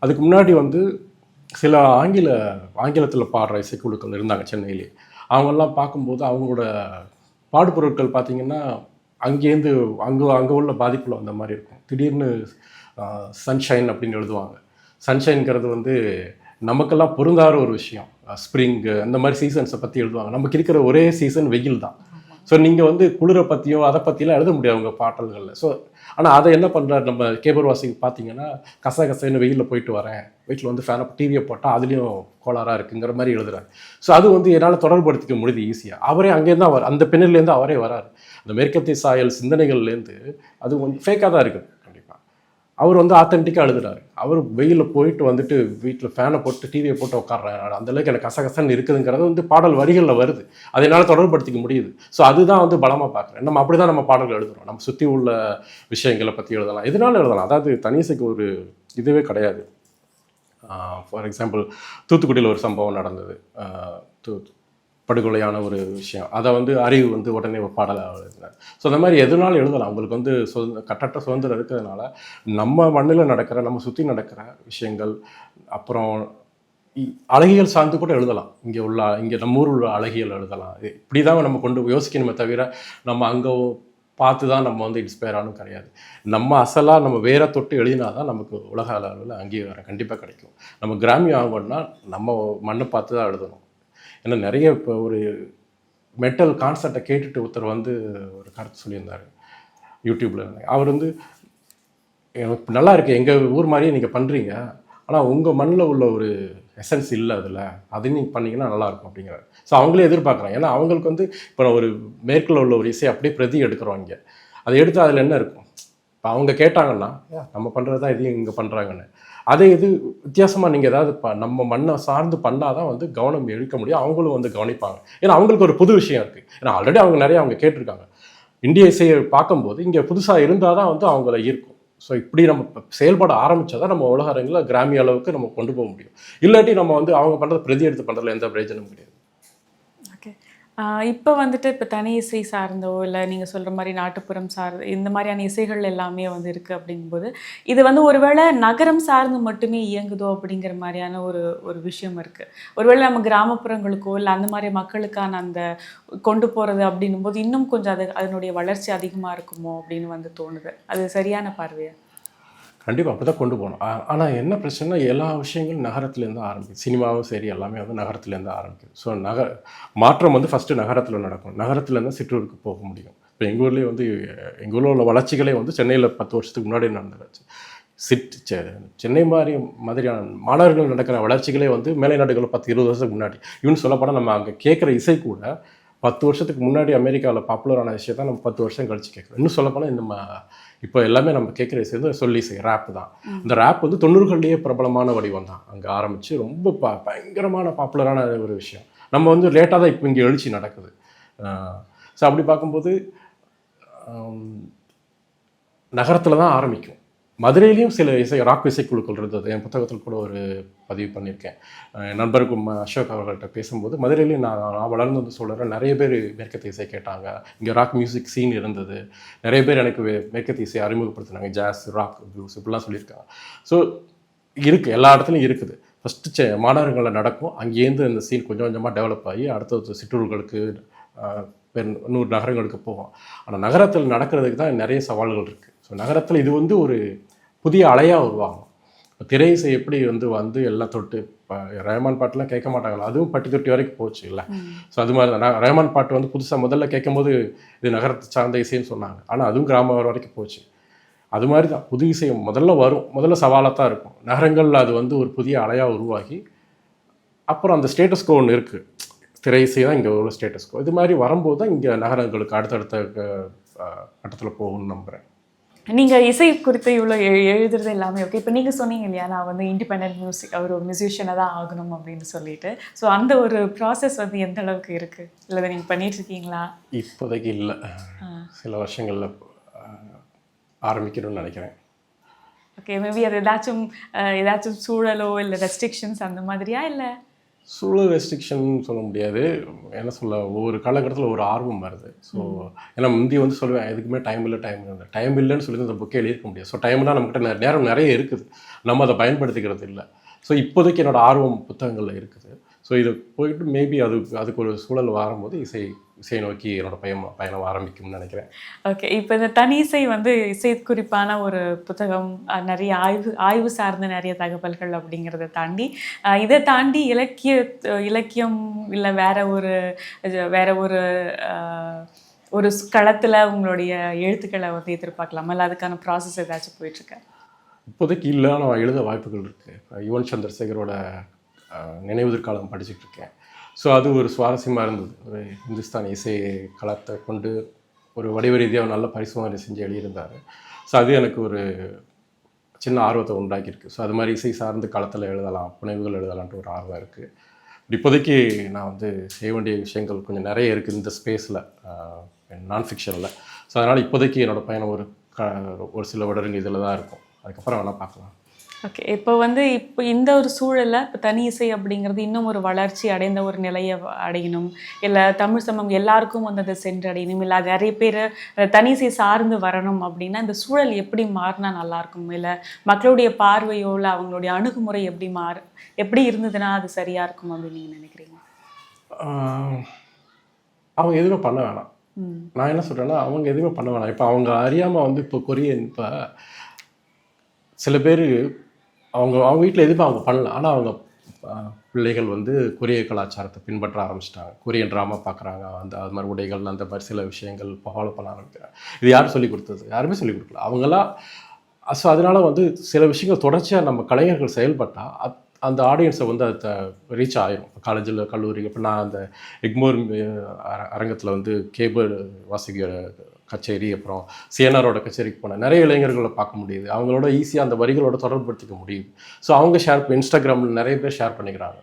அதுக்கு முன்னாடி வந்து சில ஆங்கிலத்தில் பாடுற இசைக்குழுக்கள் இருந்தாங்க சென்னையிலே. அவங்கெல்லாம் பார்க்கும்போது அவங்களோட பாடுபொருட்கள் பார்த்திங்கன்னா அங்கேருந்து அங்கே உள்ள பாதிப்பில் வந்த மாதிரி இருக்கும். திடீர்னு சன்ஷைன் அப்படின்னு எழுதுவாங்க. சன்ஷைன்கிறது வந்து நமக்கெல்லாம் பொருந்தாத ஒரு விஷயம். ஸ்ப்ரிங்கு அந்த மாதிரி சீசன்ஸை பற்றி எழுதுவாங்க. நமக்கு இருக்கிற ஒரே சீசன் வெயில் தான். ஸோ நீங்கள் வந்து குளிரை பற்றியும் அதை பற்றிலாம் எழுத முடியாது உங்கள் பாடல்களில். ஸோ ஆனால் அதை என்ன பண்ணுறாரு நம்ம கேபர் வாசிக்கு பார்த்தீங்கன்னா, கசன்னு வெயிலில் போயிட்டு வரேன், வீட்டில் வந்து ஃபேனை டிவியை போட்டால் அதுலேயும் கோளாறாக இருக்குங்கிற மாதிரி எழுதுறாரு. ஸோ அது வந்து என்னால் தொடர்படுத்திக்க முடியுது ஈஸியாக. அவரே அங்கேருந்து அவர் அந்த பின்னணிலேருந்து அவரே வராரு. அந்த மேற்கத்திய சாயல் சிந்தனைகள்லேருந்து அது கொஞ்சம் ஃபேக்காக தான் இருக்குது. அவர் வந்து ஆத்தென்டிக்காக எழுதுறாரு. அவர் வெயிலில் போயிட்டு வந்துட்டு வீட்டில் ஃபேனை போட்டு டிவியை போட்டு உட்காடுறாரு. அந்தளவுக்கு எனக்கு கசகசன்னு இருக்குதுங்கிறது வந்து பாடல் வரிகளில் வருது. அதை என்னால் தொடர்படுத்திக்க முடியுது. ஸோ அதுதான் வந்து பலமாக பார்க்குறேன். நம்ம அப்படி தான் நம்ம பாடல்கள் எழுதுகிறோம். நம்ம சுற்றி உள்ள விஷயங்களை பற்றி எழுதலாம், எதனாலும் எழுதலாம். அதாவது தனிசைக்கு ஒரு இதுவே கிடையாது. ஃபார் எக்ஸாம்பிள் தூத்துக்குடியில் ஒரு சம்பவம் நடந்தது. படுகொலையான ஒரு விஷயம். அதை வந்து அறிவு வந்து உடனே ஒரு பாடலாக எழுதினார். ஸோ அந்த மாதிரி எதுனாலும் எழுதலாம். அவங்களுக்கு வந்து கட்டற்ற சுதந்திரம் இருக்கிறதுனால நம்ம மண்ணில் நடக்கிற, நம்ம சுற்றி நடக்கிற விஷயங்கள், அப்புறம் அழகியல் சார்ந்து கூட எழுதலாம். இங்கே நம்ம ஊரில் உள்ள அழகியல் எழுதலாம். இப்படி தான் நம்ம கொண்டு யோசிக்கணுமே தவிர நம்ம அங்கே பார்த்து தான் நம்ம வந்து இன்ஸ்பயர் ஆனும் கிடையாது. நம்ம அசலாக நம்ம வேற தொட்டு எழுதினா தான் நமக்கு உலக அளவில் அங்கீகாரம் கண்டிப்பாக கிடைக்கும். நம்ம கிராமியம் ஆகணும்னா நம்ம மண்ணை பார்த்து தான் எழுதணும். ஏன்னா நிறைய இப்போ ஒரு மெட்டல் கான்செப்டை கேட்டுட்டு ஒருத்தர் வந்து ஒரு கருத்து சொல்லியிருந்தார் யூடியூப்பில். அவர் வந்து எனக்கு நல்லா இருக்குது, எங்கள் ஊர் மாதிரியே நீங்கள் பண்ணுறீங்க, ஆனால் உங்கள் மண்ணில் உள்ள ஒரு எசன்ஸ் இல்லை அதில், அதையும் நீங்கள் பண்ணிங்கன்னா நல்லாயிருக்கும் அப்படிங்கிறார். ஸோ அவங்களே எதிர்பார்க்குறாங்க. ஏன்னா அவங்களுக்கு வந்து இப்போ ஒரு மேற்கில் உள்ள ஒரு இசை அப்படியே பிரதி எடுக்கிறோம். இங்கே அதை எடுத்து அதில் என்ன இருக்கும், இப்போ அவங்க கேட்டாங்கன்னா நம்ம பண்ணுறது தான் இதையும் இங்கே பண்ணுறாங்கன்னு. அதே இது வித்தியாசமாக நீங்கள் ஏதாவது நம்ம மண்ணை சார்ந்து பண்ணால் தான் வந்து கவனம் எடுக்க முடியும். அவங்களும் வந்து கவனிப்பாங்க. ஏன்னா அவங்களுக்கு ஒரு புது விஷயம் இருக்குது. ஏன்னா ஆல்ரெடி அவங்க கேட்டிருக்காங்க. இந்திய இசையை பார்க்கும்போது இங்கே புதுசாக இருந்தால் தான் வந்து அவங்கள ஈர்க்கும். ஸோ இப்படி நம்ம செயல்பட ஆரம்பித்தா தான் நம்ம உலக அரங்கில் கிராமிய அளவுக்கு நம்ம கொண்டு போக முடியும். இல்லாட்டி நம்ம வந்து அவங்க பண்ணுறது பிரதி எடுத்து பண்ணுறதுல எந்த பிரயோஜனமும் கிடையாது. ஓகே. இப்போ வந்துட்டு இப்போ தனி இசை சார்ந்தோ இல்லை நீங்கள் சொல்கிற மாதிரி நாட்டுப்புறம் சார்ந்த இந்த மாதிரியான இசைகள் எல்லாமே வந்து இருக்குது அப்படிங்கும்போது இது வந்து ஒருவேளை நகரம் சார்ந்து மட்டுமே இயங்குதோ அப்படிங்கிற மாதிரியான ஒரு விஷயம் இருக்குது. ஒருவேளை நம்ம கிராமப்புறங்களுக்கோ இல்லை அந்த மாதிரி மக்களுக்கான அந்த கொண்டு போகிறது அப்படின்னும் போது இன்னும் கொஞ்சம் அதனுடைய வளர்ச்சி அதிகமாக இருக்குமோ அப்படின்னு வந்து தோணுது. அது சரியான பார்வையா? கண்டிப்பாக அப்படி தான் கொண்டு போகணும். ஆனால் என்ன பிரச்சனை, எல்லா விஷயங்களும் நகரத்துலேருந்து ஆரம்பிக்குது. சினிமாவும் சரி எல்லாமே வந்து நகரத்துலேருந்து ஆரம்பிக்குது. ஸோ மாற்றம் வந்து ஃபஸ்ட்டு நகரத்தில் நடக்கும். நகரத்துலேருந்து சிற்றூருக்கு போக முடியும். இப்போ எங்கள் ஊர்லேயே வந்து எங்கள் ஊரில் உள்ள வளர்ச்சிகளே வந்து சென்னையில் 10 வருஷத்துக்கு முன்னாடி நடந்துருச்சு. சென்னை மாதிரியான மாணவர்கள் நடக்கிற வளர்ச்சிகளே வந்து மேலை நாடுகளில் 10-20 வருஷத்துக்கு முன்னாடி. இவன் சொல்லப்போனால் நம்ம அங்கே கேட்குற இசை கூட 10 வருஷத்துக்கு முன்னாடி அமெரிக்காவில் பாப்புலரான விஷயத்தான் நம்ம 10 வருஷம் கழிச்சு கேட்குறோம். இன்னும் சொல்லப்போனால் நம்ம இப்போ எல்லாமே நம்ம கேட்குற இசை வந்து சொல்லி இசை ரேப்பு தான். இந்த ரேப் வந்து 90களிலேயே பிரபலமான வடிவம் தான். அங்கே ஆரம்பித்து ரொம்ப பயங்கரமான பாப்புலரான ஒரு விஷயம். நம்ம வந்து லேட்டாக தான் இப்போ இங்கே எழுச்சி நடக்குது. ஸோ அப்படி பார்க்கும்போது நகரத்தில் தான் ஆரம்பிக்கும். மதுரையிலையும் சில ராக் இசைக்குழுக்கள் இருந்தது. என் புத்தகத்தில் கூட ஒரு பதிவு பண்ணியிருக்கேன். என் நண்பருக்கு அசோக் அவர்கள்ட்ட பேசும்போது மதுரையிலையும் நான் வளர்ந்து வந்து சொல்கிறேன், நிறைய பேர் மேற்கத்திய இசை கேட்டாங்க. இங்கே ராக் மியூசிக் சீன் இருந்தது. நிறைய பேர் எனக்கு மேற்கத்திய இசையை அறிமுகப்படுத்தினாங்க. ஜாஸ், ராக், ப்ளூஸ் இப்படிலாம் சொல்லியிருக்காங்க. ஸோ இருக்குது, எல்லா இடத்துலையும் இருக்குது. ஃபஸ்ட்டு மாநகரங்களில் நடக்கும். அங்கேருந்து இந்த சீன் கொஞ்சம் கொஞ்சமாக டெவலப் ஆகி அடுத்த சிற்றூர்களுக்கு 100 நகரங்களுக்கு போகும். ஆனால் நகரத்தில் நடக்கிறதுக்கு தான் நிறைய சவால்கள் இருக்குது. ஸோ நகரத்தில் இது வந்து ஒரு புதிய அலையாக உருவாகும். இப்போ திரை இசை எப்படி வந்து எல்லாம் தொட்டு இப்போ ரஹ்மான் பாட்டுலாம் கேட்க மாட்டாங்களா, அதுவும் பட்டி தொட்டி வரைக்கும் போச்சு இல்லை. ஸோ அது மாதிரி தான் ரஹ்மான் பாட்டு வந்து புதுசாக முதல்ல கேட்கும்போது இது நகரத்தை சார்ந்த இசைன்னு சொன்னாங்க. ஆனால் அதுவும் கிராமம் வரைக்கும் போச்சு. அது மாதிரி தான் புது இசை முதல்ல சவாலாக தான் இருக்கும். நகரங்களில் அது வந்து ஒரு புதிய அலையாக உருவாகி அப்புறம் அந்த ஸ்டேட்டஸ் கோ ஒன்று இருக்குது. திரை இசை தான் இங்கே உள்ள ஸ்டேட்டஸ் கோ. இது மாதிரி வரும்போது தான் இங்கே நகரங்களுக்கு அடுத்தடுத்த கட்டத்தில் போகும்னு நம்புகிறேன். நீங்கள் இசை குறித்து இவ்வளோ எழுதுறது எல்லாமே ஓகே. இப்போ நீங்கள் சொன்னீங்க இல்லையா, நான் வந்து இண்டிபெண்டன்ட் மியூசிக் ஒரு மியூசிஷியனாக தான் ஆகணும் அப்படின்னு சொல்லிட்டு. ஸோ அந்த ஒரு ப்ராசஸ் வந்து எந்த அளவுக்கு இருக்குது, இல்லை நீங்கள் பண்ணிகிட்ருக்கீங்களா? இப்போதைக்கு இல்லை, சில வருஷங்களில் ஆரம்பிக்கணும்னு நினைக்கிறேன். ஓகே. மேபி அது ஏதாச்சும் சூழலோ இல்லை ரெஸ்ட்ரிக்ஷன்ஸ் அந்த மாதிரியா இல்லை? சூழல் ரெஸ்ட்ரிக்ஷன் சொல்ல முடியாது. என்ன சொல்ல, ஒவ்வொரு காலகட்டத்தில் ஒரு ஆர்வம் வருது. ஸோ ஏன்னா முந்தி வந்து சொல்லுவேன், எதுக்குமே டைம் இல்லை டைம் இல்லைன்னு சொல்லி அந்த புக்கே எழுதியிருக்க முடியாது. ஸோ டைம்லாம் நம்மக்கிட்ட நேரம் நிறைய இருக்குது, நம்ம அதை பயன்படுத்திக்கிறது இல்லை. ஸோ இப்போதைக்கு என்னோடய ஆர்வம் புத்தகங்களில் இருக்குது. ஸோ இது போயிட்டு மேபி அதுக்கு ஒரு சூழல் வரும்போது இசையை நோக்கி என்னோடய பயணம் ஆரம்பிக்கும்னு நினைக்கிறேன். ஓகே. இப்போ இந்த தனி இசை வந்து இசை குறிப்பான ஒரு புத்தகம், நிறைய ஆய்வு சார்ந்த நிறைய தகவல்கள் அப்படிங்கிறத தாண்டி, இதை தாண்டி இலக்கியம் இல்லை வேற ஒரு ஒரு களத்தில் உங்களுடைய எழுத்துக்களை வந்து எதிர்பார்க்கலாமா, இல்லை அதுக்கான ப்ராசஸ் ஏதாச்சும் போயிட்டுருக்கா? இப்போதைக்கு இல்லை, ஆனால் எழுத வாய்ப்புகள் இருக்குது. யுவன் சந்திரசேகரோட நினைவுதிர்காலம் படிச்சுட்டு இருக்கேன். ஸோ அது ஒரு சுவாரஸ்யமாக இருந்தது. ஒரு இந்துஸ்தானி இசை களத்தை கொண்டு ஒரு வடிவ ரீதியாக நல்ல பரிசோதனை செஞ்சு எழுதியிருந்தார். ஸோ அது எனக்கு ஒரு சின்ன ஆர்வத்தை உண்டாக்கியிருக்கு. ஸோ அது மாதிரி இசை சார்ந்து களத்தில் எழுதலாம், புனைவுகள் எழுதலான்ட்டு ஒரு ஆர்வம் இருக்குது. இப்போதைக்கு நான் வந்து செய்ய வேண்டிய விஷயங்கள் கொஞ்சம் நிறைய இருக்குது இந்த ஸ்பேஸில், நான் ஃபிக்ஷனில். ஸோ அதனால் இப்போதைக்கு என்னோடய பயணம் ஒரு சில வருடங்கள் இதில் தான் இருக்கும். அதுக்கப்புறம் வேணால் பார்க்கலாம். ஓகே. இப்போ இந்த ஒரு சூழலில் இப்போ தனி இசை அப்படிங்கிறது இன்னும் ஒரு வளர்ச்சி அடைந்த ஒரு நிலையை அடையணும், இல்லை தமிழ் சமூகம் எல்லாருக்கும் வந்து அதை சென்றடையணும், இல்லை நிறைய பேர் தனி இசை சார்ந்து வரணும் அப்படின்னா இந்த சூழல் எப்படி மாறினா நல்லாயிருக்கும், இல்லை மக்களுடைய பார்வையோ இல்லை அவங்களுடைய அணுகுமுறை எப்படி இருந்ததுன்னா அது சரியாக இருக்கும் அப்படின்னு நீங்கள் நினைக்கிறீங்க? அவங்க எதுவுமே பண்ண வேணாம். நான் என்ன சொல்கிறேன்னா, அவங்க எதுவுமே பண்ண வேணாம். இப்போ அவங்க அறியாமல் வந்து இப்போ சில பேர் அவங்க வீட்டில் எதுவுமே அவங்க பண்ணல, ஆனால் அவங்க பிள்ளைகள் வந்து கொரிய கலாச்சாரத்தை பின்பற்ற ஆரம்பிச்சிட்டாங்க. கொரியன் ட்ராமா பார்க்குறாங்க, அது மாதிரி உடைகள், அந்த மாதிரி சில விஷயங்கள் ஃபாலோ பண்ண ஆரம்பிக்கிறாங்க. இது யார் சொல்லிக் கொடுத்தது? யாருமே சொல்லிக் கொடுக்கல அவங்களாம். ஸோ அதனால் வந்து சில விஷயங்கள் தொடர்ச்சியாக நம்ம கலைஞர்கள் செயல்பட்டால் அந்த ஆடியன்ஸை வந்து அதை ரீச் ஆகிரும். காலேஜில், கல்லூரி. இப்போ நான் அந்த எக்மோர் அரங்கத்தில் வந்து கேபிள் வாசிக்கிற கச்சேரி, அப்புறம் சிஎன்ஆரோட கச்சேரிக்கு போனேன். நிறைய இளைஞர்களை பார்க்க முடியுது, அவங்களோட ஈஸியாக அந்த வரிகளோட தொடர்புபடுத்திக்க முடியுது. ஸோ அவங்க இன்ஸ்டாகிராமில் நிறைய பேர் ஷேர் பண்ணிக்கிறாங்க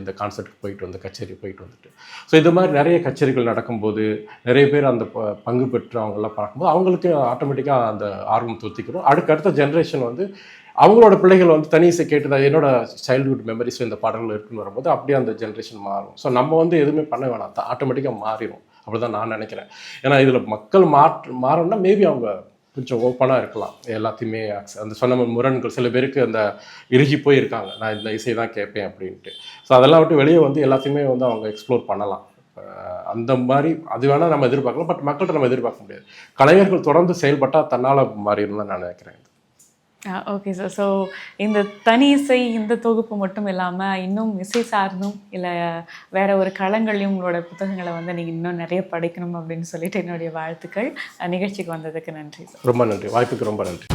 இந்த கான்சர்ட்டுக்கு போயிட்டு கச்சேரி போயிட்டு வந்துட்டு. ஸோ இது மாதிரி நிறைய கச்சேரிகள் நடக்கும்போது நிறைய பேர் அந்த பங்கு பெற்று அவங்கெல்லாம் பார்க்கும்போது அவங்களுக்கு ஆட்டோமேட்டிக்காக அந்த ஆர்வம் தொத்திக்கிறோம். அடுத்த ஜென்ரேஷன் வந்து அவங்களோட பிள்ளைகள் வந்து தனி இசை கேட்டுதான் என்னோட சைல்டுஹுட் மெமரிஸில் இந்த பாடல்கள் இருக்குன்னு வரும்போது அப்படியே அந்த ஜென்ரேஷன் மாறும். ஸோ நம்ம வந்து எதுவுமே பண்ண வேணாம், ஆட்டோமேட்டிக்காக மாறிடும். அப்படி தான் நான் நினைக்கிறேன். ஏன்னா இதில் மக்கள் மாறணும்னா மேபி அவங்க கொஞ்சம் ஓப்பனாக இருக்கலாம், எல்லாத்தையுமே அந்த சொன்ன முரண்கள். சில பேருக்கு அந்த இறுகி போயிருக்காங்க, நான் இந்த இசை தான் கேட்பேன் அப்படின்ட்டு. ஸோ அதெல்லாம் விட்டு வெளியே வந்து எல்லாத்தையுமே வந்து அவங்க எக்ஸ்ப்ளோர் பண்ணலாம். அந்த மாதிரி அது வேணால் நம்ம எதிர்பார்க்கலாம், பட் மக்கள்கிட்ட நம்ம எதிர்பார்க்க முடியாது. கலைஞர்கள் தொடர்ந்து செயல்பட்டால் தன்னால் மாறிடும் தான் நான் நினைக்கிறேன். Okay sir. ஸோ இந்த தனி இசை இந்த தொகுப்பு மட்டும் இல்லாமல் இன்னும் இசை சார்ந்தும் இல்லை வேற ஒரு களங்களையும் உங்களோட புத்தகங்களை வந்து நீங்கள் இன்னும் நிறைய படிக்கணும் அப்படின்னு சொல்லிட்டு என்னுடைய வாழ்த்துக்கள். நிகழ்ச்சிக்கு வந்ததுக்கு நன்றி சார். ரொம்ப நன்றி, வாய்ப்புக்கு ரொம்ப நன்றி.